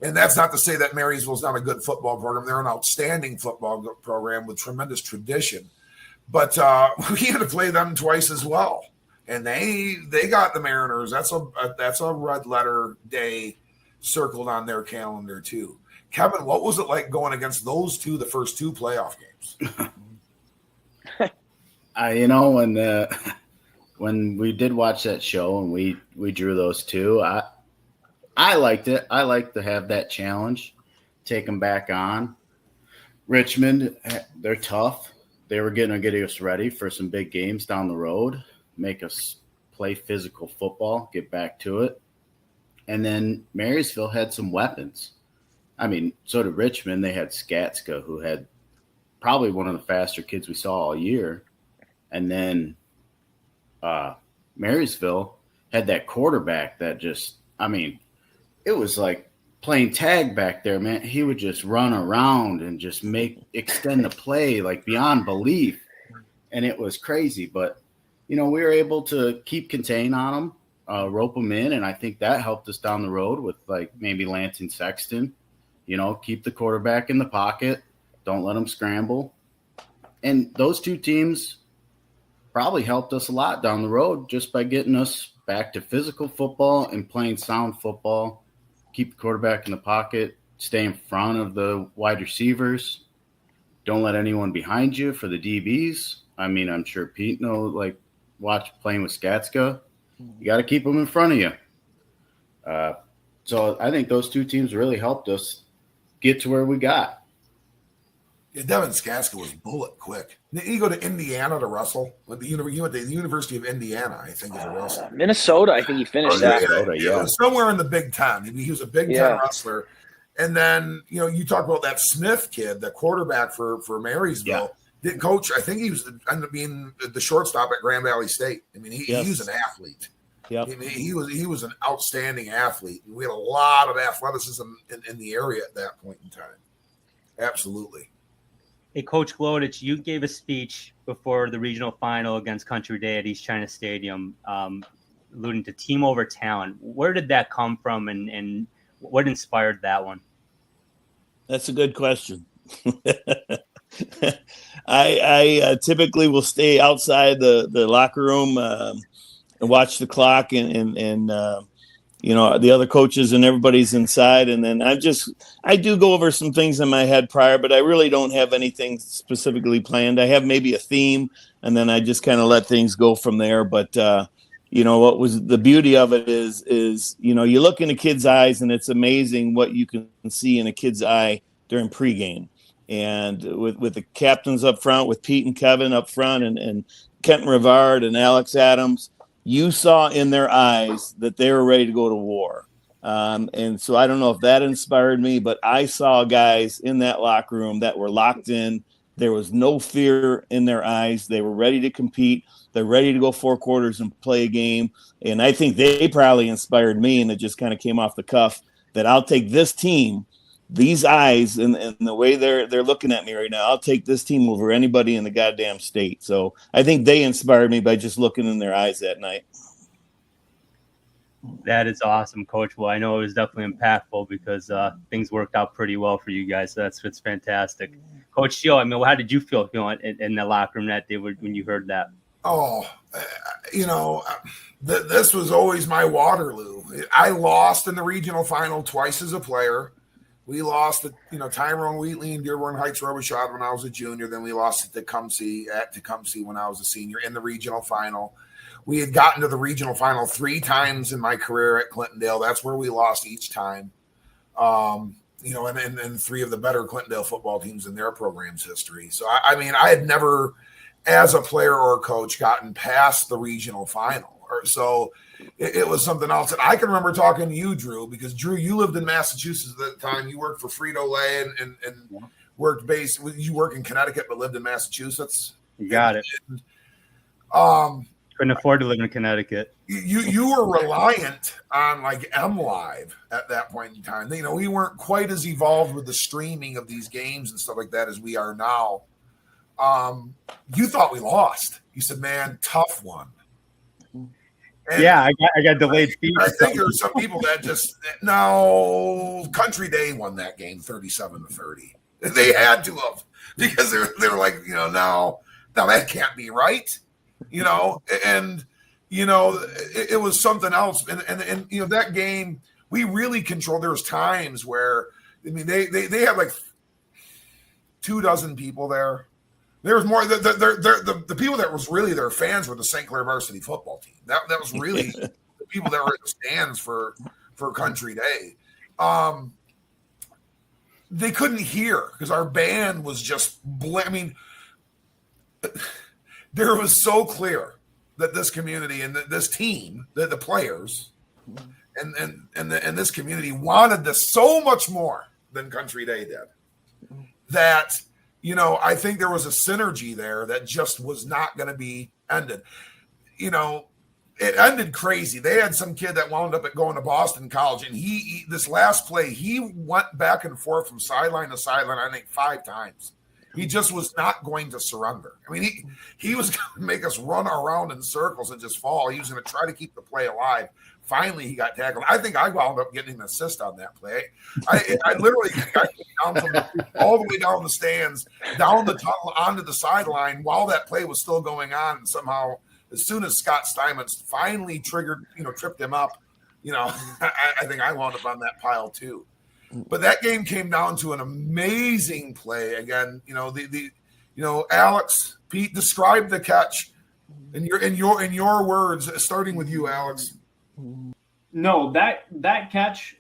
B: And that's not to say that Marysville's not a good football program. They're an outstanding football program with tremendous tradition. But we had to play them twice as well, and they got the Mariners. That's a red letter day circled on their calendar too. Kevin, what was it like going against those two, the first 2 playoff games?
E: When we did watch that show and we drew those 2, I liked it. I like to have that challenge, take them back on. Richmond, they're tough. They were going to get us ready for some big games down the road, make us play physical football, get back to it. And then Marysville had some weapons. I mean, so did Richmond. They had Skatska, who had probably one of the faster kids we saw all year. And then Marysville had that quarterback that just, it was like playing tag back there, man. He would just run around and just extend the play like beyond belief. And it was crazy. But, we were able to keep contain on them, rope them in. And I think that helped us down the road with like maybe Lansing Sexton, keep the quarterback in the pocket. Don't let them scramble. And those 2 teams probably helped us a lot down the road just by getting us back to physical football and playing sound football. Keep the quarterback in the pocket, stay in front of the wide receivers. Don't let anyone behind you for the DBs. I'm sure Pete knows, watch playing with Skatska. You got to keep them in front of you. So I think those 2 teams really helped us get to where we got.
B: Yeah, Devin Skaska was bullet quick. Didn't he go to Indiana to wrestle? He went to the University of Indiana, I think, as a wrestler.
D: Minnesota, I think he finished that.
B: Yeah. Somewhere in the Big Ten. He was a Big Ten wrestler. And then, you talk about that Smith kid, the quarterback for Marysville. Did coach, I think he ended up being the shortstop at Grand Valley State. He was an athlete.
C: Yep.
B: He was an outstanding athlete. We had a lot of athleticism in the area at that point in time. Absolutely.
A: Hey, Coach Glodich, you gave a speech before the regional final against Country Day at East China Stadium, alluding to team over talent. Where did that come from, and what inspired that one?
C: That's a good question. I typically will stay outside the locker room and watch the clock and the other coaches and everybody's inside. And then I do go over some things in my head prior, but I really don't have anything specifically planned. I have maybe a theme, and then I just kind of let things go from there. But, what was the beauty of it is, you look in a kid's eyes and it's amazing what you can see in a kid's eye during pregame. And with the captains up front, with Pete and Kevin up front, and Kenton Rivard and Alex Adams, you saw in their eyes that they were ready to go to war. And so I don't know if that inspired me, but I saw guys in that locker room that were locked in. There was no fear in their eyes. They were ready to compete. They're ready to go 4 quarters and play a game. And I think they probably inspired me, and it just kind of came off the cuff that I'll take this team, these eyes, and the way they're looking at me right now, I'll take this team over anybody in the goddamn state. So I think they inspired me by just looking in their eyes that night.
A: That is awesome, Coach. Well, I know it was definitely impactful because things worked out pretty well for you guys. So it's fantastic. Coach Shield, how did you feel in the locker room that day when you heard that?
B: Oh, this was always my Waterloo. I lost in the regional final twice as a player. We lost to, Tyrone Wheatley and Dearborn Heights Robichaud when I was a junior. Then we lost at Tecumseh when I was a senior in the regional final. We had gotten to the regional final 3 times in my career at Clintondale. That's where we lost each time. And 3 of the better Clintondale football teams in their program's history. So, I had never, as a player or a coach, gotten past the regional final. So it was something else. And I can remember talking to you, Drew, because Drew, you lived in Massachusetts at the time. You worked for Frito-Lay and worked you work in Connecticut, but lived in Massachusetts.
A: You got it. Couldn't afford to live in Connecticut.
B: You were reliant on like MLive at that point in time. We weren't quite as evolved with the streaming of these games and stuff like that as we are now. You thought we lost. You said, man, tough one. And
A: yeah, I got delayed feed.
B: I think there were some people that Country Day won that game 37-30. They had to have, because they were like, no, that can't be right. It was something else. And that game, we really controlled. There was times where, they had like 24 people there. There was more. The people that was really their fans were the St. Clair varsity football team. That was really the people that were in the stands for Country Day. They couldn't hear because our band was just. There was so clear that this community and this team, that the players, and this community wanted this so much more than Country Day did. That. I think there was a synergy there that just was not going to be ended. It ended crazy. They had some kid that wound up going to Boston College, and he this last play, he went back and forth from sideline to sideline, I think 5 times. He just was not going to surrender. He was going to make us run around in circles and just fall. He was going to try to keep the play alive. Finally, he got tackled. I think I wound up getting an assist on that play. I literally got down all the way down the stands, down the tunnel, onto the sideline while that play was still going on. And somehow, as soon as Scott Steinmetz finally tripped him up, I think I wound up on that pile too. But that game came down to an amazing play. Again, Alex, Pete, describe the catch in your words, starting with you, Alex.
F: No, that catch,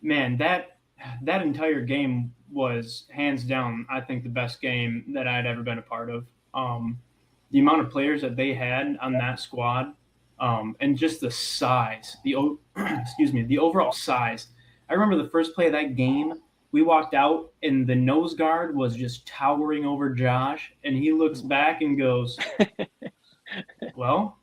F: man, that entire game was hands down, I think, the best game that I'd ever been a part of. The amount of players that they had on that squad, and just the size, the overall size. I remember the first play of that game, we walked out and the nose guard was just towering over Josh, and he looks back and goes, well,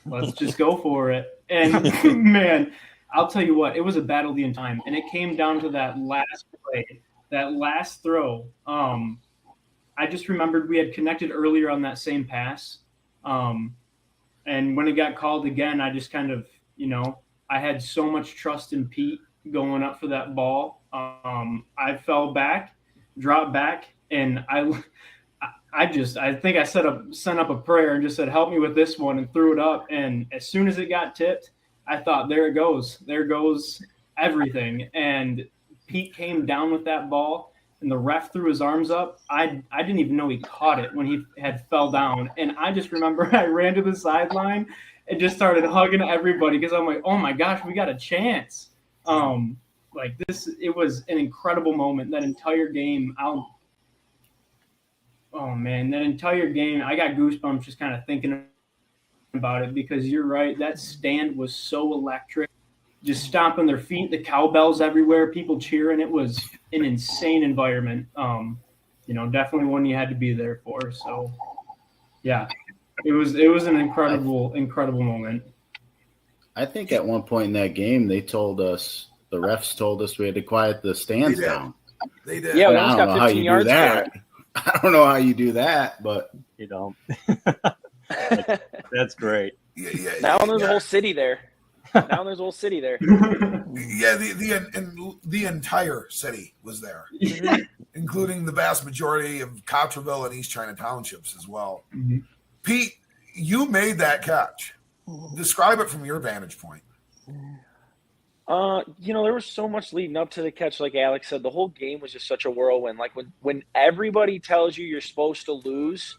F: let's just go for it. And man, I'll tell you what, it was a battle the entire time. And it came down to that last play, that last throw. I just remembered we had connected earlier on that same pass. And when it got called again, I just kind of, I had so much trust in Pete going up for that ball. I fell back, dropped back, and I think I sent up a prayer and just said, help me with this one, and threw it up. And as soon as it got tipped, I thought, there goes everything. And Pete came down with that ball, and the ref threw his arms up. I didn't even know he caught it when he had fell down. And I just remember I ran to the sideline and just started hugging everybody because I'm like, oh my gosh, we got a chance. It was an incredible moment. That entire game, that entire game, I got goosebumps just kind of thinking about it, because you're right. That stand was so electric, just stomping their feet, the cowbells everywhere, people cheering. It was an insane environment. Definitely one you had to be there for. So yeah, it was an incredible moment.
E: I think at one point in that game, the refs told us we had to quiet the stands down.
B: They did.
D: Yeah, we
E: I
D: almost
E: don't
D: got
E: know how
D: 15
E: you do
D: yards for
E: that.
D: it.
E: I don't know how you do that, but
A: That's great.
D: Now there's a whole city there. Yeah,
B: the entire city was there, including the vast majority of Cotterville and East China townships as well.
F: Mm-hmm.
B: Pete, you made that catch. Describe it from your vantage point.
D: There was so much leading up to the catch. Like Alex said, the whole game was just such a whirlwind. Like when everybody tells you you're supposed to lose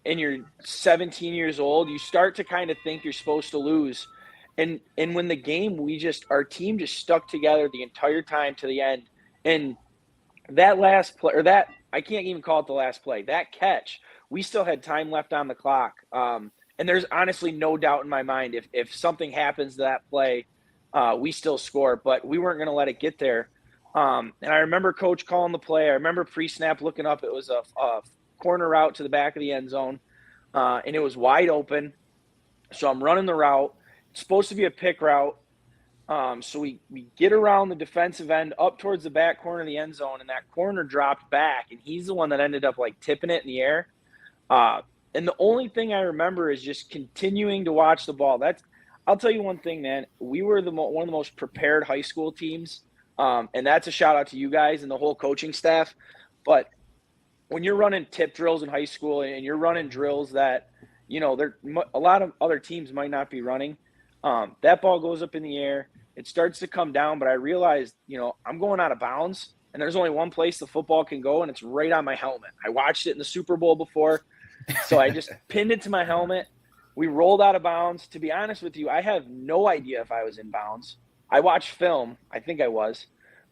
D: and you're 17 years old, you start to kind of think you're supposed to lose. And when the game, our team just stuck together the entire time to the end. And that last play, I can't even call it the last play, that catch, we still had time left on the clock. And there's honestly no doubt in my mind, if something happens to that play, we still score, but we weren't going to let it get there. And I remember Coach calling the play. I remember pre-snap looking up. It was a corner route to the back of the end zone, and it was wide open. So I'm running the route. It's supposed to be a pick route. So we get around the defensive end up towards the back corner of the end zone, and that corner dropped back, and he's the one that ended up like tipping it in the air. And the only thing I remember is just continuing to watch the ball. I'll tell you one thing, man. We were one of the most prepared high school teams, and that's a shout-out to you guys and the whole coaching staff. But when you're running tip drills in high school and you're running drills that, a lot of other teams might not be running, that ball goes up in the air. It starts to come down, but I realized, I'm going out of bounds, and there's only one place the football can go, and it's right on my helmet. I watched it in the Super Bowl before, so I just pinned it to my helmet. We rolled out of bounds. To be honest with you, I have no idea if I was in bounds. I watched film. I think I was.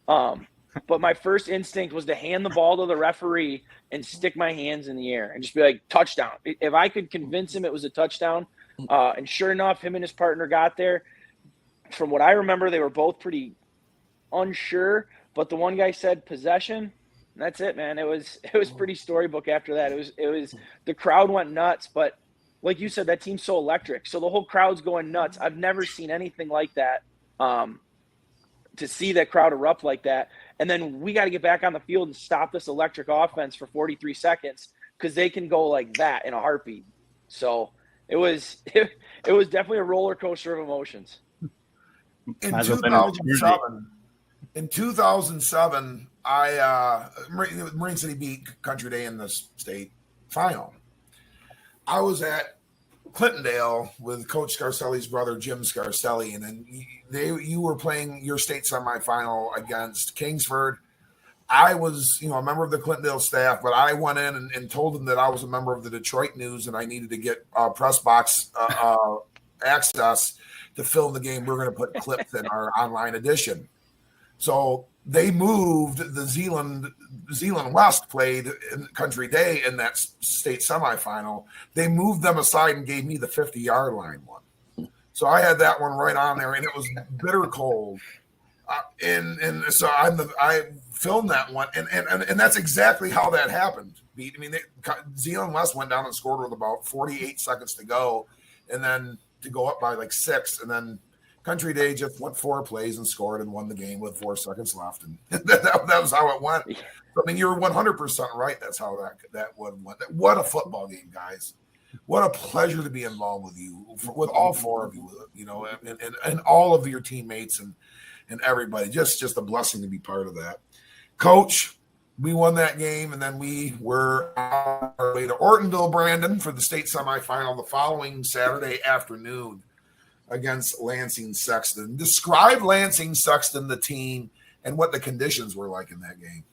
D: But my first instinct was to hand the ball to the referee and stick my hands in the air and just be like, touchdown. If I could convince him it was a touchdown, and sure enough, him and his partner got there. From what I remember, they were both pretty unsure, but the one guy said possession. And that's it, man. It was pretty storybook after that. It was the crowd went nuts, but like you said, that team's so electric. So the whole crowd's going nuts. I've never seen anything like that, to see that crowd erupt like that. And then we got to get back on the field and stop this electric offense for 43 seconds because they can go like that in a heartbeat. So it was definitely a roller coaster of emotions.
B: In 2007, Marine City beat Country Day in the state final. I was at Clintondale with Coach Scarcelli's brother, Jim Scarcelli, and then you were playing your state semifinal against Kingsford. I was, a member of the Clintondale staff, but I went in and told them that I was a member of the Detroit News and I needed to get press box access to film the game. We're going to put clips in our online edition. So they moved the Zeeland West played in Country Day in that state semifinal. They moved them aside and gave me the 50-yard line one. So I had that one right on there, and it was bitter cold. So I filmed that one, and that's exactly how that happened. I mean, Zeeland West went down and scored with about 48 seconds to go, and then to go up by like 6, and then Country Day just went 4 plays and scored and won the game with 4 seconds left, and that was how it went. I mean, you're 100% right. That's how that one went. What a football game, guys! What a pleasure to be involved with you, with all 4 of you, and all of your teammates and everybody. Just a blessing to be part of that. Coach, we won that game, and then we were on our way to Ortonville, Brandon, for the state semifinal the following Saturday afternoon. against Lansing Sexton. Describe Lansing Sexton, the team, and what the conditions were like in that game.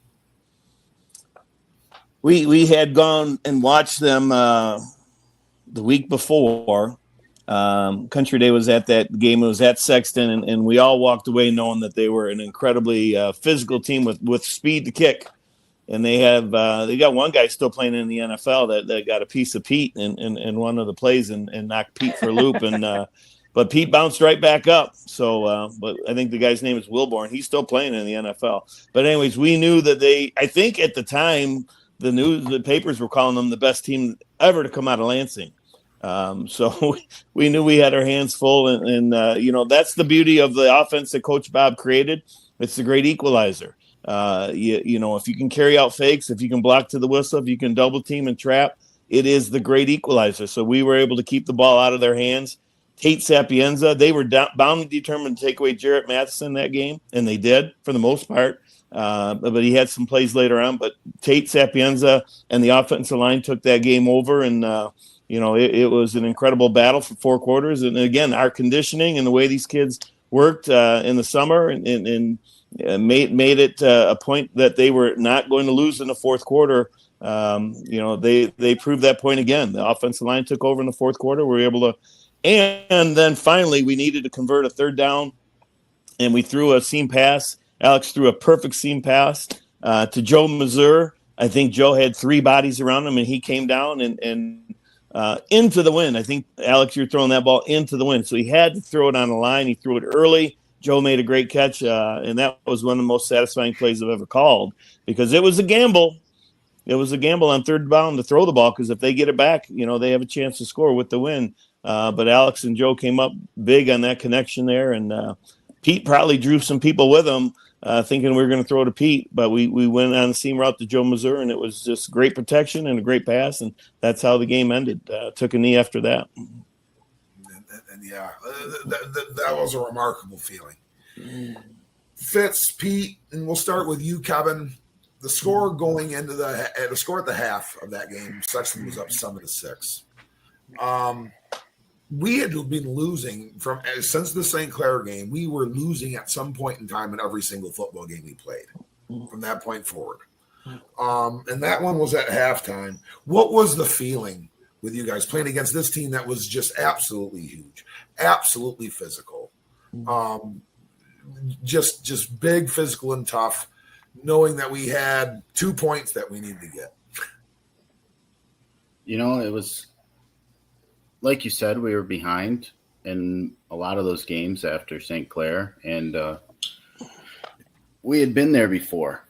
C: We had gone and watched them the week before. Country Day was at that game. It was at Sexton, and we all walked away knowing that they were an incredibly physical team with speed to kick. And they got one guy still playing in the NFL that got a piece of Pete in one of the plays and knocked Pete for a loop. And but Pete bounced right back up. So, but I think the guy's name is Wilborn. He's still playing in the NFL. But anyways, we knew that I think at the time, the papers were calling them the best team ever to come out of Lansing. So we knew we had our hands full, and that's the beauty of the offense that Coach Bob created. It's the great equalizer. If you can carry out fakes, if you can block to the whistle, if you can double team and trap, it is the great equalizer. So we were able to keep the ball out of their hands. Tate Sapienza, they were bound and determined to take away Jarrett Matheson that game, and they did for the most part. But he had some plays later on. But Tate Sapienza and the offensive line took that game over, and it was an incredible battle for 4 quarters. And again, our conditioning and the way these kids worked in the summer and made it a point that they were not going to lose in the fourth quarter. They proved that point again. The offensive line took over in the fourth quarter. We were able to, and then finally we needed to convert a third down, and we threw a seam pass. Alex threw a perfect seam pass to Joe Mazur. I think Joe had 3 bodies around him, and he came down and into the wind. I think, Alex, you're throwing that ball into the wind. So he had to throw it on the line. He threw it early. Joe made a great catch, and that was one of the most satisfying plays I've ever called because it was a gamble. It was a gamble on third down to throw the ball because if they get it back, they have a chance to score with the win. But Alex and Joe came up big on that connection there, and Pete probably drew some people with him thinking we were going to throw to Pete, but we went on the seam route to Joe Mazur, and it was just great protection and a great pass, and that's how the game ended. Took a knee after that.
B: Yeah, that was a remarkable feeling. Fitz, Pete, and we'll start with you, Kevin. The score going into the score at the half of that game, Sexton was up 7-6. We had been losing since the St. Clair game. We were losing at some point in time in every single football game we played from that point forward. And that one was at halftime. What was the feeling with you guys playing against this team that was just absolutely huge, absolutely physical, just big, physical, and tough, knowing that we had 2 points that we needed to get?
E: It was like you said, we were behind in a lot of those games after St. Clair, and we had been there before.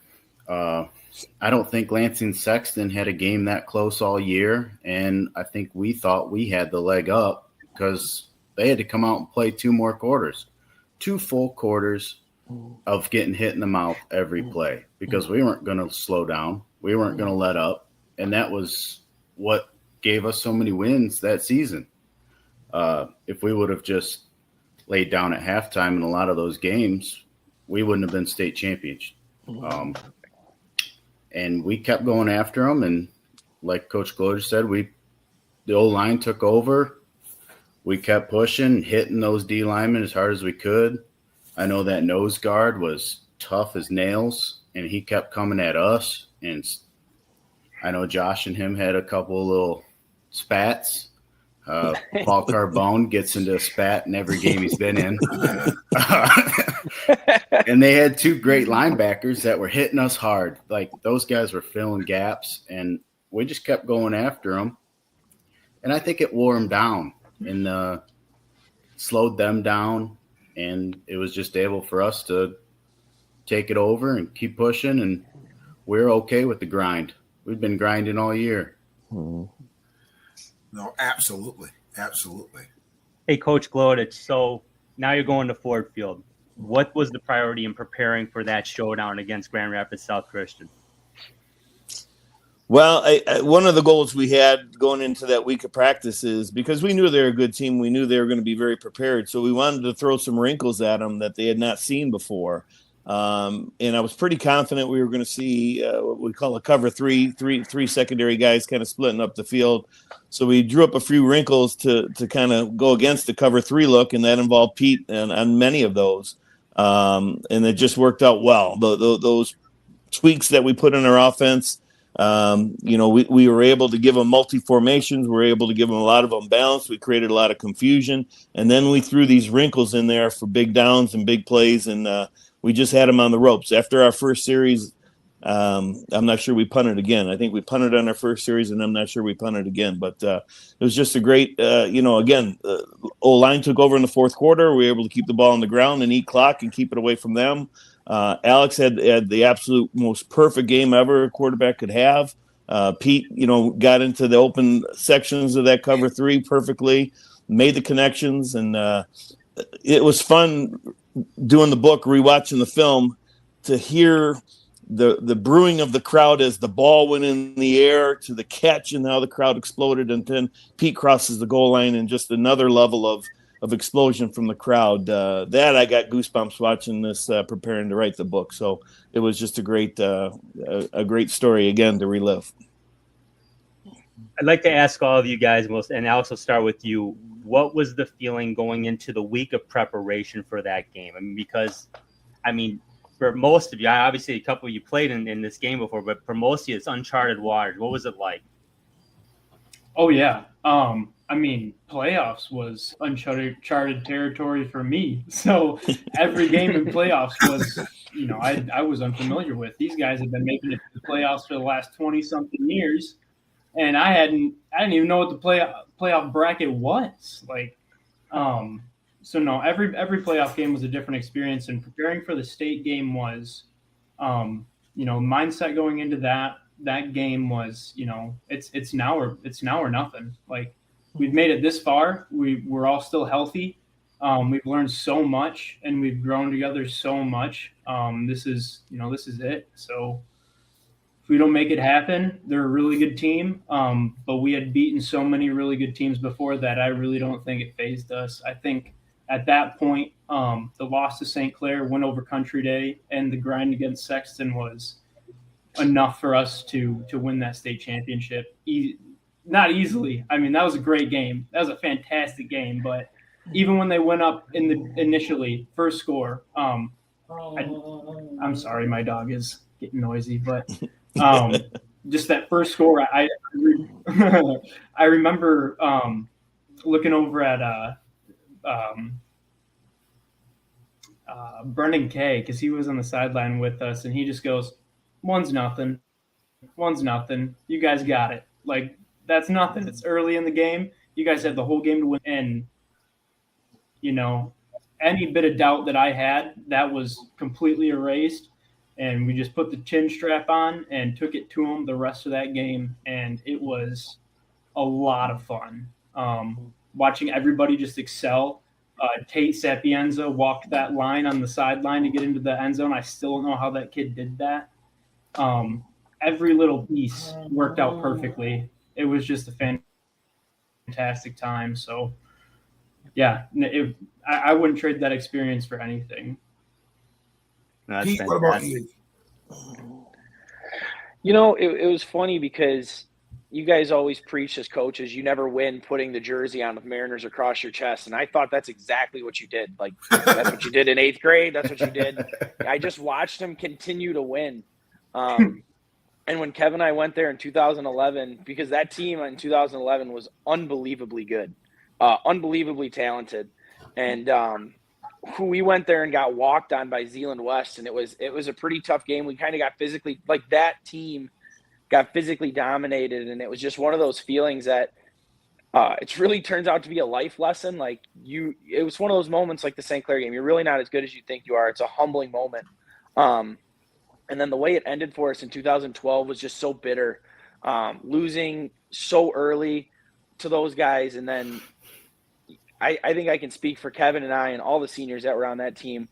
E: I don't think Lansing Sexton had a game that close all year, and I think we thought we had the leg up because they had to come out and play 2 more quarters, 2 full quarters of getting hit in the mouth every play because we weren't going to slow down. We weren't going to let up, and that was what gave us so many wins that season. If we would have just laid down at halftime in a lot of those games, we wouldn't have been state champions. And we kept going after them. And like Coach Glodich said, the O-line took over. We kept pushing, hitting those D linemen as hard as we could. I know that nose guard was tough as nails, and he kept coming at us. And I know Josh and him had a couple of little spats. Paul Carbone gets into a spat in every game he's been in. And they had 2 great linebackers that were hitting us hard. Like, those guys were filling gaps, and we just kept going after them. And I think it wore them down and slowed them down, and it was just able for us to take it over and keep pushing, and we're okay with the grind. We've been grinding all year.
B: No, absolutely. Absolutely.
A: Hey, Coach Glodich, so now you're going to Ford Field. What was the priority in preparing for that showdown against Grand Rapids South Christian?
C: Well, one of the goals we had going into that week of practice is because we knew they were a good team, we knew they were going to be very prepared. So we wanted to throw some wrinkles at them that they had not seen before. And I was pretty confident we were going to see what we call a cover three secondary guys kind of splitting up the field. So we drew up a few wrinkles to kind of go against the cover three look, and that involved Pete on many of those. And it just worked out well. Those tweaks that we put in our offense, we were able to give them multi-formations. We were able to give them a lot of unbalance. We created a lot of confusion. And then we threw these wrinkles in there for big downs and big plays, and we just had them on the ropes. After our first series, I'm not sure we punted again. I think we punted on our first series, and I'm not sure we punted again. But it was just a great, O-line took over in the fourth quarter. We were able to keep the ball on the ground and eat clock and keep it away from them. Alex had the absolute most perfect game ever a quarterback could have. Pete, got into the open sections of that cover three perfectly, made the connections, and it was fun doing the book, rewatching the film, to hear the brewing of the crowd as the ball went in the air to the catch and how the crowd exploded. And then Pete crosses the goal line and just another level of explosion from the crowd. That I got goosebumps watching this, preparing to write the book. So it was just a great story again to relive.
A: I'd like to ask all of you guys, and Alex, will start with you. What was the feeling going into the week of preparation for that game? Because for most of you, obviously a couple of you played in this game before, but for most of you, it's uncharted waters. What was it like?
F: Oh, yeah. Playoffs was uncharted territory for me. So every game in playoffs was, I was unfamiliar with. These guys have been making it to the playoffs for the last 20-something years, and I didn't even know what the playoff bracket was. So no, every playoff game was a different experience, and preparing for the state game was, mindset going into that game was, it's now or nothing. Like, we've made it this far. We're all still healthy. We've learned so much, and we've grown together so much. This is it. So if we don't make it happen, they're a really good team. But we had beaten so many really good teams before that I really don't think it fazed us. I think at that point, the loss to St. Clair, win over Country Day, and the grind against Sexton was enough for us to win that state championship. Not easily. That was a great game. That was a fantastic game. But even when they went up initially, first score, I'm sorry, my dog is getting noisy, but just that first score, I remember looking over at Brendan Kay, because he was on the sideline with us, and he just goes, 1-0. You guys got it. Like, that's nothing. It's early in the game. You guys had the whole game to win. And, any bit of doubt that I had, that was completely erased. And we just put the chin strap on and took it to them the rest of that game. And it was a lot of fun. Watching everybody just excel. Tate Sapienza walked that line on the sideline to get into the end zone. I still don't know how that kid did that. Every little piece worked out perfectly. It was just a fantastic time. So, yeah, I wouldn't trade that experience for anything.
B: Pete, what about you?
D: It was funny because you guys always preach as coaches, you never win putting the jersey on with Mariners across your chest. And I thought that's exactly what you did. Like, that's what you did in 8th grade. That's what you did. I just watched him continue to win. And when Kevin and I went there in 2011, because that team in 2011 was unbelievably good, unbelievably talented. And we went there and got walked on by Zeeland West. And it was a pretty tough game. We kind of got physically, like, that team got physically dominated. And it was just one of those feelings that it really turns out to be a life lesson. Like, it was one of those moments like the St. Clair game. You're really not as good as you think you are. It's a humbling moment. And then the way it ended for us in 2012 was just so bitter, losing so early to those guys. And then I think I can speak for Kevin and I and all the seniors that were on that team.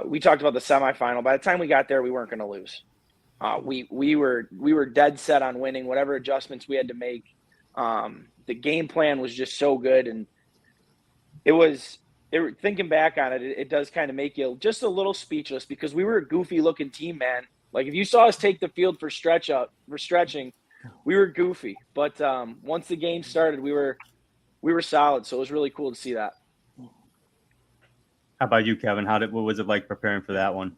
D: We talked about the semifinal. By the time we got there, we weren't going to lose. We were dead set on winning whatever adjustments we had to make. The game plan was just so good, and it was thinking back on it, it does kind of make you just a little speechless because we were a goofy looking team, man. Like if you saw us take the field for stretching, we were goofy. But once the game started, we were solid. So it was really cool to see that.
A: How about you, Kevin? What was it like preparing for that one?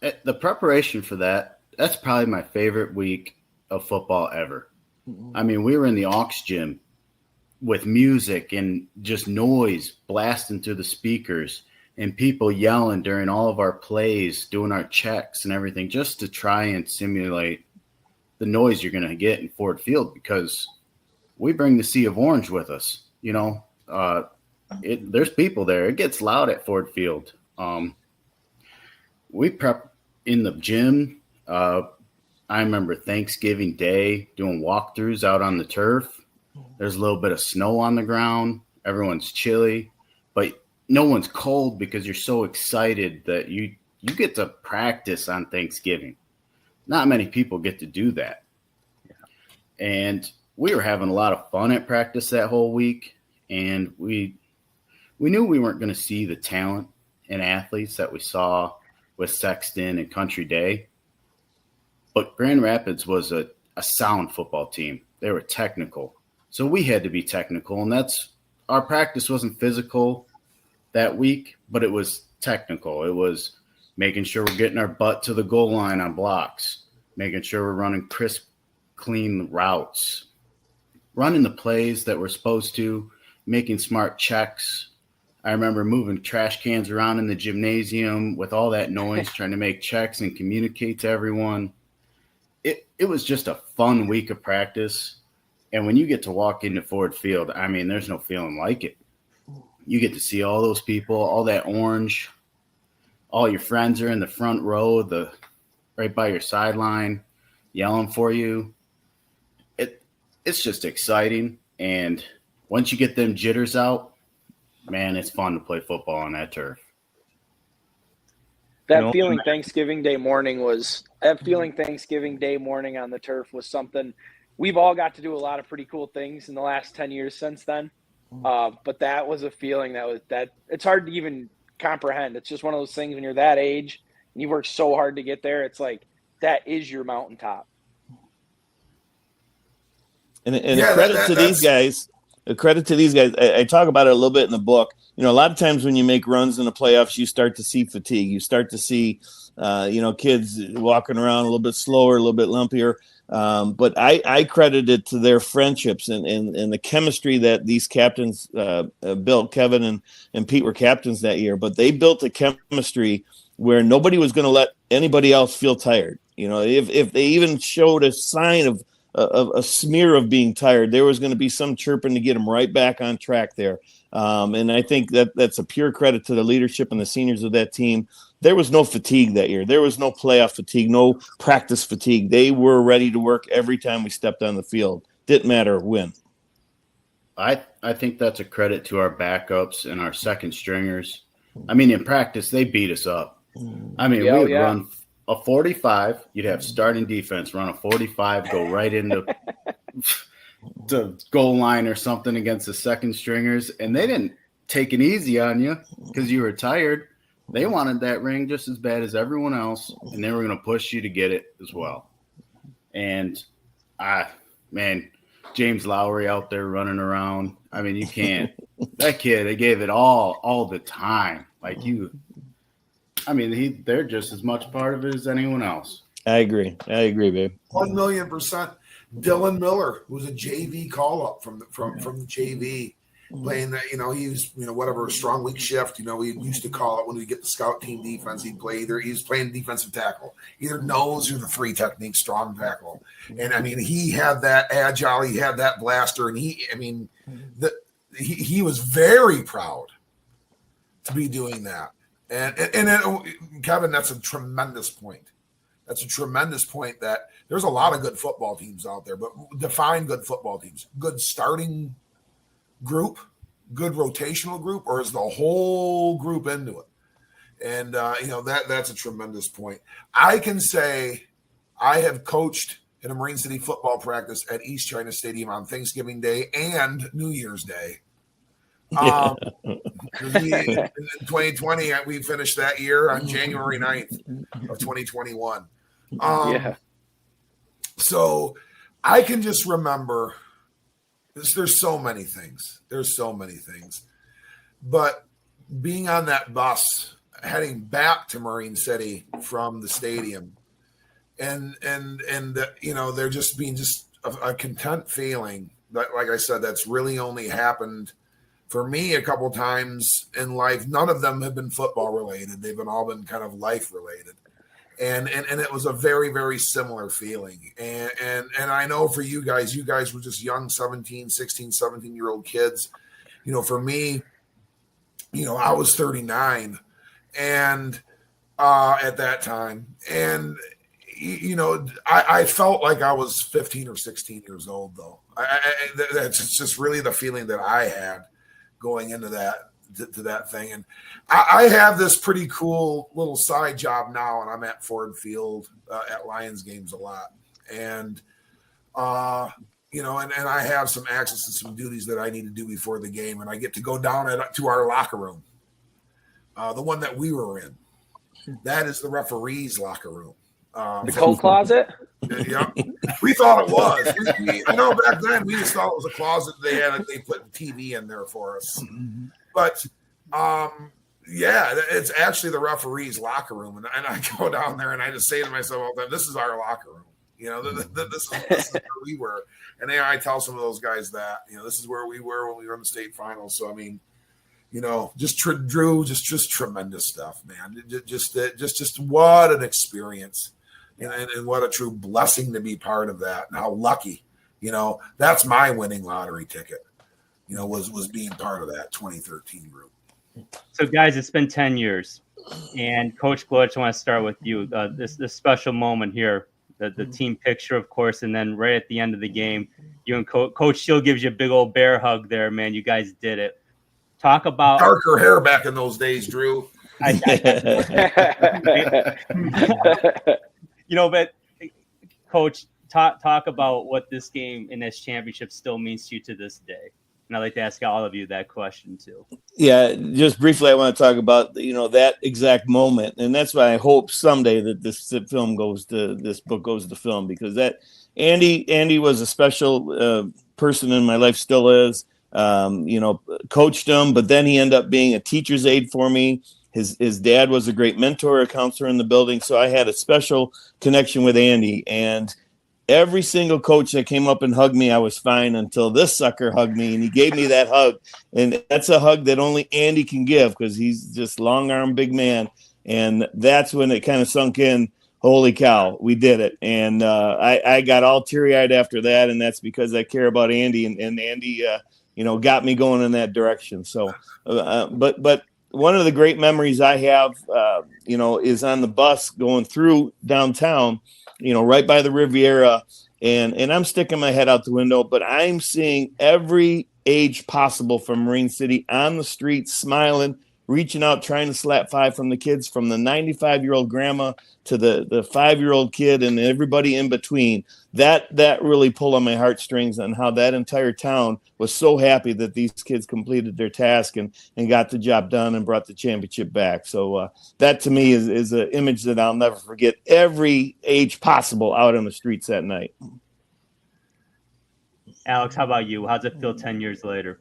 E: The preparation for that's probably my favorite week of football ever. I mean, we were in the aux gym with music and just noise blasting through the speakers and people yelling during all of our plays, doing our checks and everything, just to try and simulate the noise you're going to get in Ford Field, because we bring the Sea of Orange with us. You know, there's people there. It gets loud at Ford Field. We prep in the gym. I remember Thanksgiving Day doing walkthroughs out on the turf. There's a little bit of snow on the ground. Everyone's chilly, but no one's cold because you're so excited that you get to practice on Thanksgiving. Not many people get to do that. Yeah. And we were having a lot of fun at practice that whole week. And we knew we weren't going to see the talent and athletes that we saw with Sexton and Country Day. But Grand Rapids was a sound football team. They were technical. So we had to be technical. And our practice wasn't physical that week, but it was technical. It was making sure we're getting our butt to the goal line on blocks, making sure we're running crisp, clean routes, running the plays that we're supposed to, making smart checks. I remember moving trash cans around in the gymnasium with all that noise, trying to make checks and communicate to everyone. It was just a fun week of practice. And when you get to walk into Ford Field, I mean, there's no feeling like it. You get to see all those people, all that orange. All your friends are in the front row, right by your sideline, yelling for you. It's just exciting. And once you get them jitters out, man, it's fun to play football on that turf.
D: That feeling Thanksgiving Day morning on the turf was something. We've all got to do a lot of pretty cool things in the last 10 years since then. But that was a feeling that it's hard to even comprehend. It's just one of those things when you're that age and you work so hard to get there. It's like, that is your mountaintop.
C: And a credit to these guys. I talk about it a little bit in the book. You know, a lot of times when you make runs in the playoffs, you start to see fatigue. You start to see, kids walking around a little bit slower, a little bit lumpier. But I credit it to their friendships and the chemistry that these captains built. Kevin and Pete were captains that year, but they built a chemistry where nobody was going to let anybody else feel tired. You know, if they even showed a sign of a smear of being tired, there was going to be some chirping to get them right back on track there. And I think that's a pure credit to the leadership and the seniors of that team. There was no fatigue that year. There was no playoff fatigue, no practice fatigue. They were ready to work every time we stepped on the field. Didn't matter when.
E: I think that's a credit to our backups and our second stringers. I mean, in practice, they beat us up. I mean, we would run a 45. You'd have starting defense run a 45, go right into the goal line or something against the second stringers. And they didn't take it easy on you because you were tired. They wanted that ring just as bad as everyone else, and they were going to push you to get it as well. And, James Lowry out there running around. I mean, you can't – that kid, they gave it all the time. Like they're just as much part of it as anyone else.
C: I agree, babe.
B: 1,000,000%. Dylan Miller, who was a JV call-up from the JV. Playing that, he was, whatever, a strong weak shift. We used to call it when we get the scout team defense. He'd play he was playing defensive tackle, either nose or the 3 technique, strong tackle. And I mean, he had that agile, he had that blaster, and he was very proud to be doing that. And Kevin, that's a tremendous point. That's a tremendous point that there's a lot of good football teams out there, but define good football teams. Good starting group, good rotational group, or is the whole group into it? And that's a tremendous point. I can say I have coached in a Marine City football practice at East China Stadium on Thanksgiving Day and New Year's Day In 2020, we finished that year on January 9th of 2021.
D: Yeah.
B: So I can just remember there's so many things. But being on that bus heading back to Marine City from the stadium and there just being just a content feeling that, like I said, that's really only happened for me a couple times in life. None of them have been football related. They've all been kind of life related. And it was a very, very similar feeling. And I know for you guys were just young 16, 17-year-old kids. For me, I was 39 and at that time. And, I felt like I was 15 or 16 years old, though. That's just really the feeling that I had going into that. To that thing. And I have this pretty cool little side job now, and I'm at Ford Field at Lions games a lot. And, and I have some access to some duties that I need to do before the game. And I get to go down to our locker room, the one that we were in. That is the referee's locker room.
D: The coat closet?
B: Yeah. We thought it was. I know back then we just thought it was a closet they put the TV in there for us. But, it's actually the referee's locker room. And I go down there and I just say to myself all the time, this is our locker room. This is where we were. And then I tell some of those guys that, this is where we were when we were in the state finals. So, I mean, just Drew, just tremendous stuff, man. Just what an experience. And what a true blessing to be part of that. And how lucky, that's my winning lottery ticket. Was being part of that 2013 group.
A: So, guys, it's been 10 years. And Coach Glodich, I want to start with you. This special moment here, the team picture, of course, and then right at the end of the game, you and Coach Shield gives you a big old bear hug there, man. You guys did it. Talk about
B: darker hair back in those days, Drew.
A: But Coach, talk about what this game in this championship still means to you to this day. And I'd like to ask all of you that question too.
C: Yeah, just briefly, I want to talk about that exact moment, and that's why I hope someday that this book goes to film, because that Andy was a special person in my life, still is. Coached him, but then he ended up being a teacher's aide for me. His dad was a great mentor, a counselor in the building, so I had a special connection with Andy. And every single coach that came up and hugged me, I was fine until this sucker hugged me, and he gave me that hug. And that's a hug that only Andy can give, because he's just long-armed big man. And that's when it kind of sunk in, holy cow, we did it. And I got all teary-eyed after that, and that's because I care about Andy, and Andy, got me going in that direction. So, but one of the great memories I have, is on the bus going through downtown, right by the Riviera, and I'm sticking my head out the window, but I'm seeing every age possible from Marine City on the street, smiling, reaching out, trying to slap five from the kids, from the 95-year-old grandma to the 5-year-old kid and everybody in between. That really pulled on my heartstrings on how that entire town was so happy that these kids completed their task and got the job done and brought the championship back. So that to me is an image that I'll never forget. Every age possible out on the streets that night.
A: Alex, how about you? How's it feel 10 years later?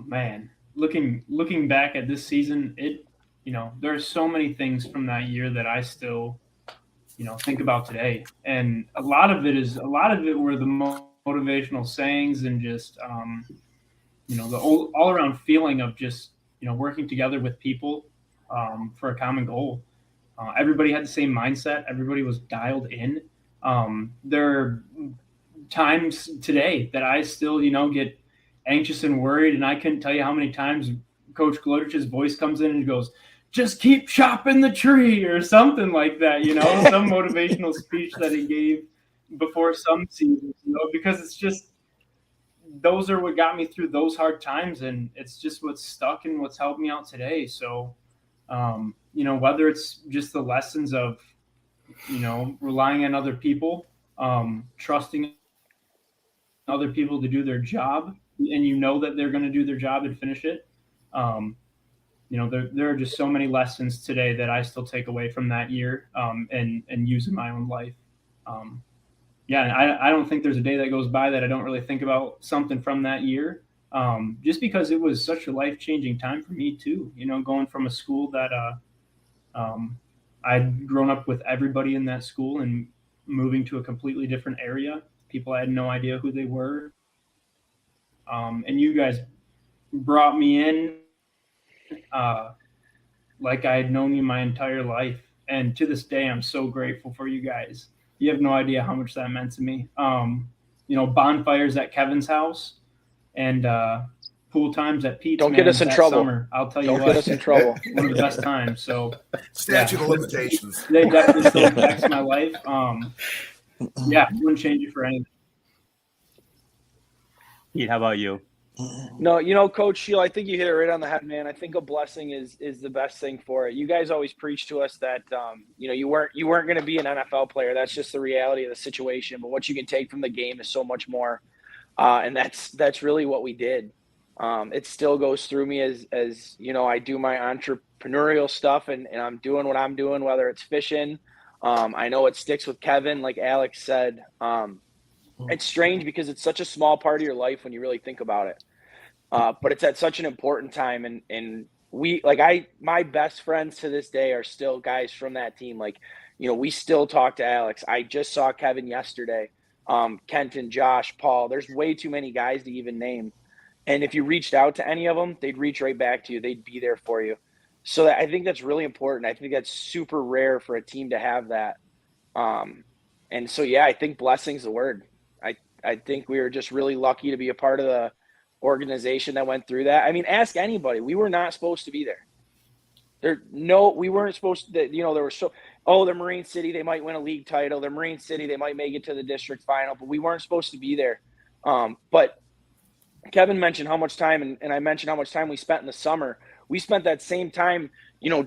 F: Man, looking back at this season, there's so many things from that year that I still, think about today. And a lot of it were the motivational sayings and just, the all around feeling of just, working together with people for a common goal. Everybody had the same mindset. Everybody was dialed in. There are times today that I still, get anxious and worried, and I couldn't tell you how many times Coach Glodich's voice comes in and goes, "Just keep chopping the tree," or something like that, some motivational speech that he gave before some seasons, because it's just, those are what got me through those hard times, and it's just what's stuck and what's helped me out today. So, whether it's just the lessons of, relying on other people, trusting other people to do their job, and you know that they're going to do their job and finish it. There are just so many lessons today that I still take away from that year, and use in my own life. And I don't think there's a day that goes by that I don't really think about something from that year, just because it was such a life-changing time for me too. Going from a school that I'd grown up with everybody in that school and moving to a completely different area. People I had no idea who they were. And you guys brought me in like I had known you my entire life. And to this day, I'm so grateful for you guys. You have no idea how much that meant to me. Bonfires at Kevin's house and pool times at Pete's.
D: Don't get us in trouble.
F: Summer, I'll tell you
D: Don't
F: what.
D: get us in trouble.
F: One of the best times. So
B: Statute of limitations.
F: They definitely still impacts my life. Wouldn't change it for anything.
A: Pete, how about you?
D: No, Coach Shield, I think you hit it right on the head, man. I think a blessing is the best thing for it. You guys always preach to us that you weren't going to be an NFL player. That's just the reality of the situation. But what you can take from the game is so much more, and that's really what we did. It still goes through me as I do my entrepreneurial stuff, and I'm doing what I'm doing, whether it's fishing. I know it sticks with Kevin, like Alex said. It's strange because it's such a small part of your life when you really think about it. But it's at such an important time. And my best friends to this day are still guys from that team. We still talk to Alex. I just saw Kevin yesterday, Kenton, Josh, Paul. There's way too many guys to even name. And if you reached out to any of them, they'd reach right back to you. They'd be there for you. So I think that's really important. I think that's super rare for a team to have that. And so, I think blessing's the word. I think we were just really lucky to be a part of the organization that went through that. I mean, ask anybody. We were not supposed to be there. We weren't supposed to. There were they're Marine City. They might win a league title. They're Marine City. They might make it to the district final, but we weren't supposed to be there. But Kevin mentioned how much time, and I mentioned how much time we spent in the summer. We spent that same time,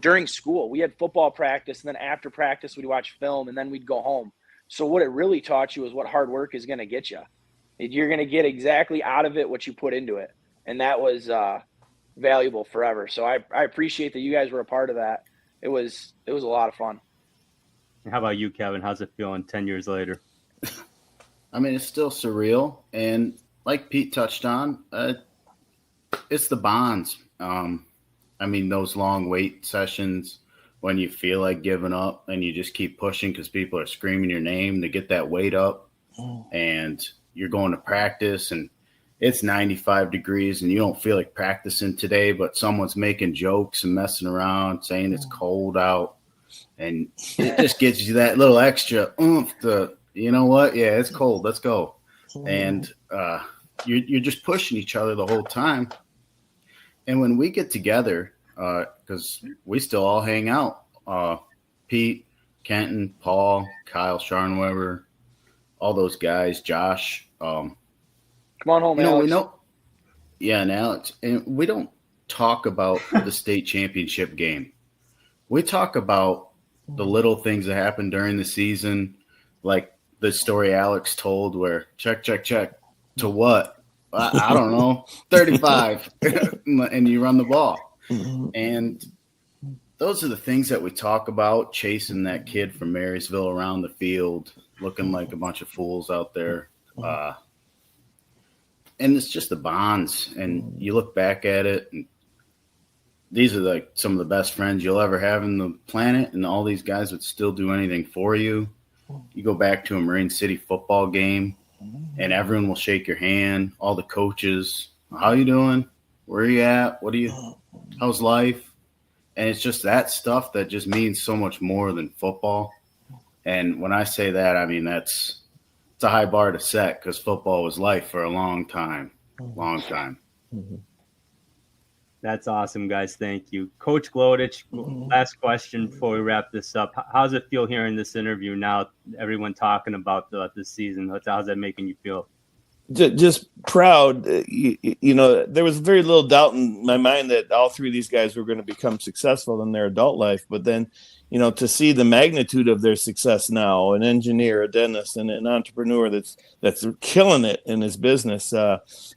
D: during school. We had football practice, and then after practice, we'd watch film, and then we'd go home. So what it really taught you is what hard work is going to get you. You're going to get exactly out of it what you put into it. And that was valuable forever. So I appreciate that you guys were a part of that. It was a lot of fun.
A: How about you, Kevin? How's it feeling 10 years later?
E: I mean, it's still surreal. And like Pete touched on, it's the bonds. Those long wait sessions when you feel like giving up and you just keep pushing because people are screaming your name to get that weight up. And you're going to practice and it's 95 degrees and you don't feel like practicing today, but someone's making jokes and messing around saying it's cold out. And it just gives you that little extra oomph to, you know what? Yeah, it's cold. Let's go. And you're just pushing each other the whole time. And when we get together, because we still all hang out, Pete, Kenton, Paul, Kyle Scharnweber, all those guys, Josh.
D: Come on home, Alex.
E: And Alex. And we don't talk about the state championship game. We talk about the little things that happen during the season, like the story Alex told where check to what? I don't know, 35, and you run the ball. And those are the things that we talk about, chasing that kid from Marysville around the field, looking like a bunch of fools out there. And it's just the bonds. And you look back at it, and these are like some of the best friends you'll ever have in the planet. And all these guys would still do anything for you. You go back to a Marine City football game, and everyone will shake your hand. All the coaches, how you doing? Where are you at? How's life? And it's just that stuff that just means so much more than football. And when I say that, I mean, it's a high bar to set because football was life for a long time.
A: That's awesome, guys. Thank you. Coach Glodich, last question before we wrap this up. How's it feel hearing this interview now, everyone talking about this season? How's that making you feel?
C: just proud. You know, there was very little doubt in my mind that all three of these guys were going to become successful in their adult life. But then, you know, to see the magnitude of their success now, an engineer, a dentist, and an entrepreneur that's killing it in his business,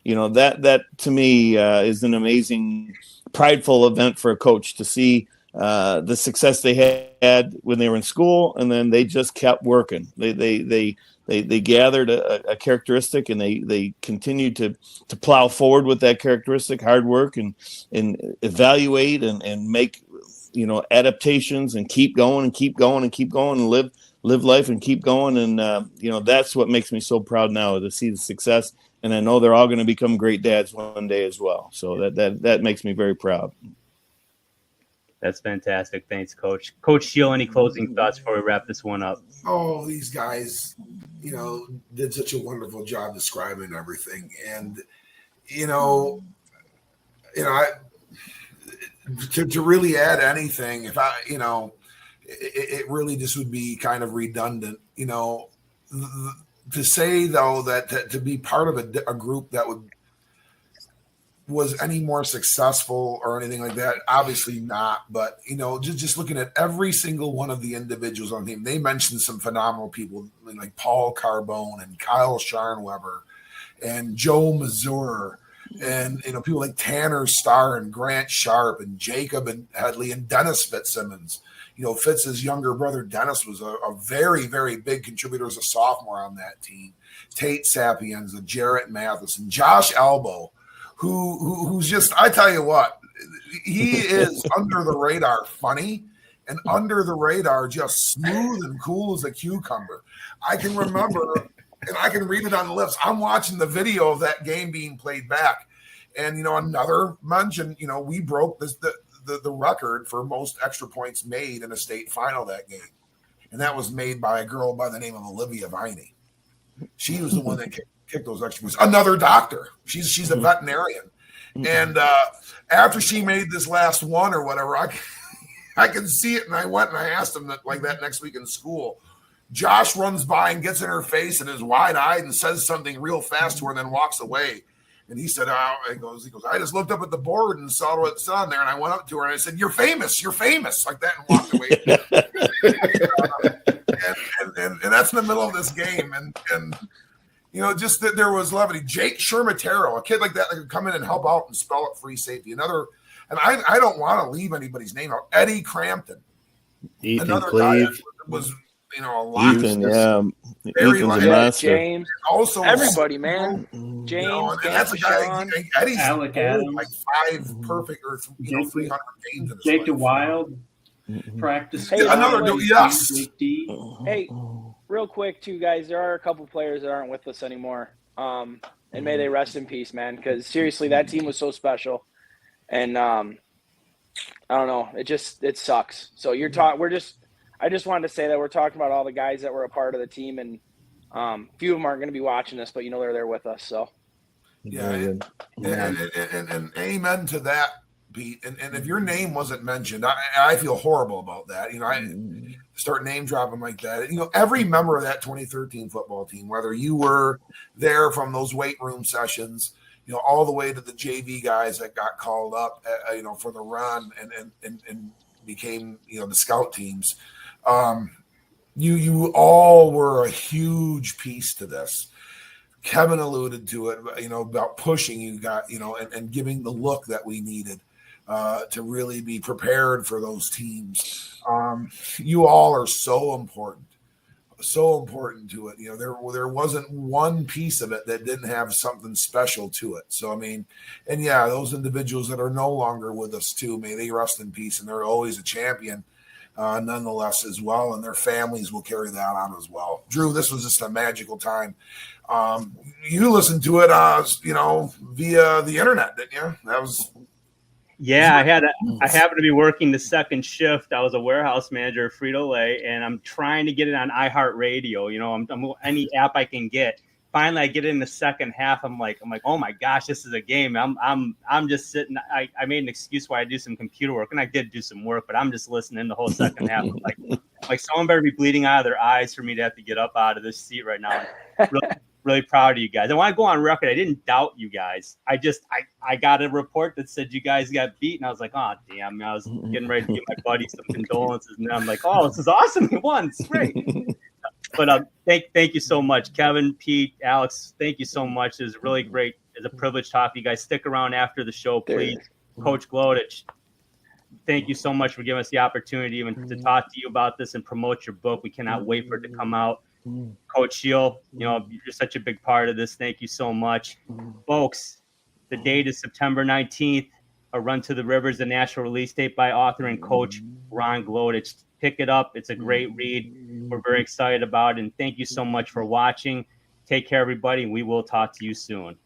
C: you know, that to me is an amazing, prideful event for a coach to see the success they had when they were in school, and then they just kept working. They gathered a characteristic, and they continued to plow forward with that characteristic, hard work, and evaluate and make, you know, adaptations, and keep going and keep going and keep going, and live life and keep going. And you know, that's what makes me so proud now, to see the success. And I know they're all going to become great dads one day as well. So that makes me very proud.
A: That's fantastic. Thanks, Coach. Coach Shield, any closing thoughts before we wrap this one up?
B: Oh, these guys, you know, did such a wonderful job describing everything. And, you know, to really add anything, if I, you know, it really just would be kind of redundant, you know, to say though that to be part of a group that was any more successful or anything like that, obviously not. But, you know, just looking at every single one of the individuals on the team, they mentioned some phenomenal people like Paul Carbone and Kyle Scharnweber and Joe Mazur, and, you know, people like Tanner Starr and Grant Sharp and Jacob and Headley and Dennis Fitzsimmons. You know, Fitz's younger brother Dennis was a very, very big contributor as a sophomore on that team. Tate Sapienza, Jarrett Mathis, and Josh Elbow, who's just, I tell you what, he is under the radar funny, and under the radar just smooth and cool as a cucumber. I can remember, and I can read it on the lips, I'm watching the video of that game being played back. And, you know, another mention, you know, we broke the record for most extra points made in a state final that game. And that was made by a girl by the name of Olivia Viney. She was the one that kick those extra points. Another doctor. She's a veterinarian. And after she made this last one or whatever, I can see it. And I went and I asked him that like that next week in school. Josh runs by and gets in her face and is wide-eyed and says something real fast to her and then walks away. And he said, he goes, I just looked up at the board and saw what's on there. And I went up to her and I said, you're famous, like that, and walked away. and that's in the middle of this game. And you know, just that there was levity. Jake Shermatero, a kid like that could come in and help out and spell it free safety. Another, and I don't want to leave anybody's name out. Eddie Crampton.
E: Ethan
B: another
E: Cleve.
B: guy that was, you know, a lot.
C: Ethan, yeah.
B: Very
C: Ethan's a
B: light.
C: master.
D: James,
B: Also,
D: everybody, man. James,
B: you know, and that's a guy. Eddie's
F: Alec
B: old,
F: Adams.
B: like 5 perfect or 300 games in his
F: Jake
B: life.
F: DeWild practice.
D: Hey,
B: another yes.
D: Hey, real quick, too, guys. There are a couple players that aren't with us anymore. And may they rest in peace, man. Because seriously, that team was so special. And I don't know, it sucks. So I just wanted to say that we're talking about all the guys that were a part of the team, and a few of them aren't going to be watching this, but you know they're there with us. So
B: yeah, and amen to that, Pete. And if your name wasn't mentioned, I feel horrible about that. You know, I start name dropping like that. You know, every member of that 2013 football team, whether you were there from those weight room sessions, you know, all the way to the JV guys that got called up, you know, for the run and became, you know, the scout teams. You all were a huge piece to this. Kevin alluded to it, you know, about pushing you got, you know, and giving the look that we needed to really be prepared for those teams. You all are so important to it. You know, there wasn't one piece of it that didn't have something special to it. So, I mean, and yeah, those individuals that are no longer with us too, may they rest in peace, and they're always a champion nonetheless as well. And their families will carry that on as well. Drew, this was just a magical time. You listened to it, you know, via the internet, didn't you? That was.
A: Yeah, I happened to be working the second shift. I was a warehouse manager at Frito-Lay, and I'm trying to get it on iHeartRadio. You know, I'm any app I can get. Finally, I get it in the second half. I'm like, oh my gosh, this is a game. I'm just sitting. I made an excuse why I do some computer work, and I did do some work, but I'm just listening the whole second half. Like someone better be bleeding out of their eyes for me to have to get up out of this seat right now. really proud of you guys. I want to go on record. I didn't doubt you guys. I got a report that said you guys got beat, and I was like, oh, damn. I was getting ready to give my buddy some condolences, and I'm like, oh, this is awesome. He won. It's great. But thank you so much, Kevin, Pete, Alex. Thank you so much. It was really great. It's a privilege talking to you guys. Stick around after the show, please. Coach Glodich, thank you so much for giving us the opportunity even to talk to you about this and promote your book. We cannot wait for it to come out. Coach Shield, you're such a big part of this. Thank you so much. Folks, the date is September 19th. A Run to the River is the national release date by author and coach Ron Glodich. Pick it up. It's a great read. We're very excited about it. And thank you so much for watching. Take care, everybody. And we will talk to you soon.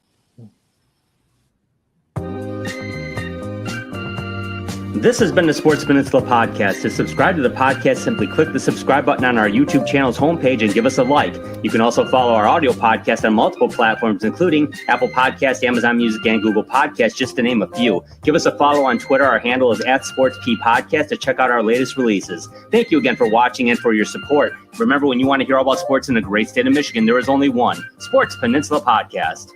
A: This has been the Sports Peninsula Podcast. To subscribe to the podcast, simply click the subscribe button on our YouTube channel's homepage and give us a like. You can also follow our audio podcast on multiple platforms, including Apple Podcasts, Amazon Music, and Google Podcasts, just to name a few. Give us a follow on Twitter. Our handle is @SportsPodcast to check out our latest releases. Thank you again for watching and for your support. Remember, when you want to hear all about sports in the great state of Michigan, there is only one Sports Peninsula Podcast.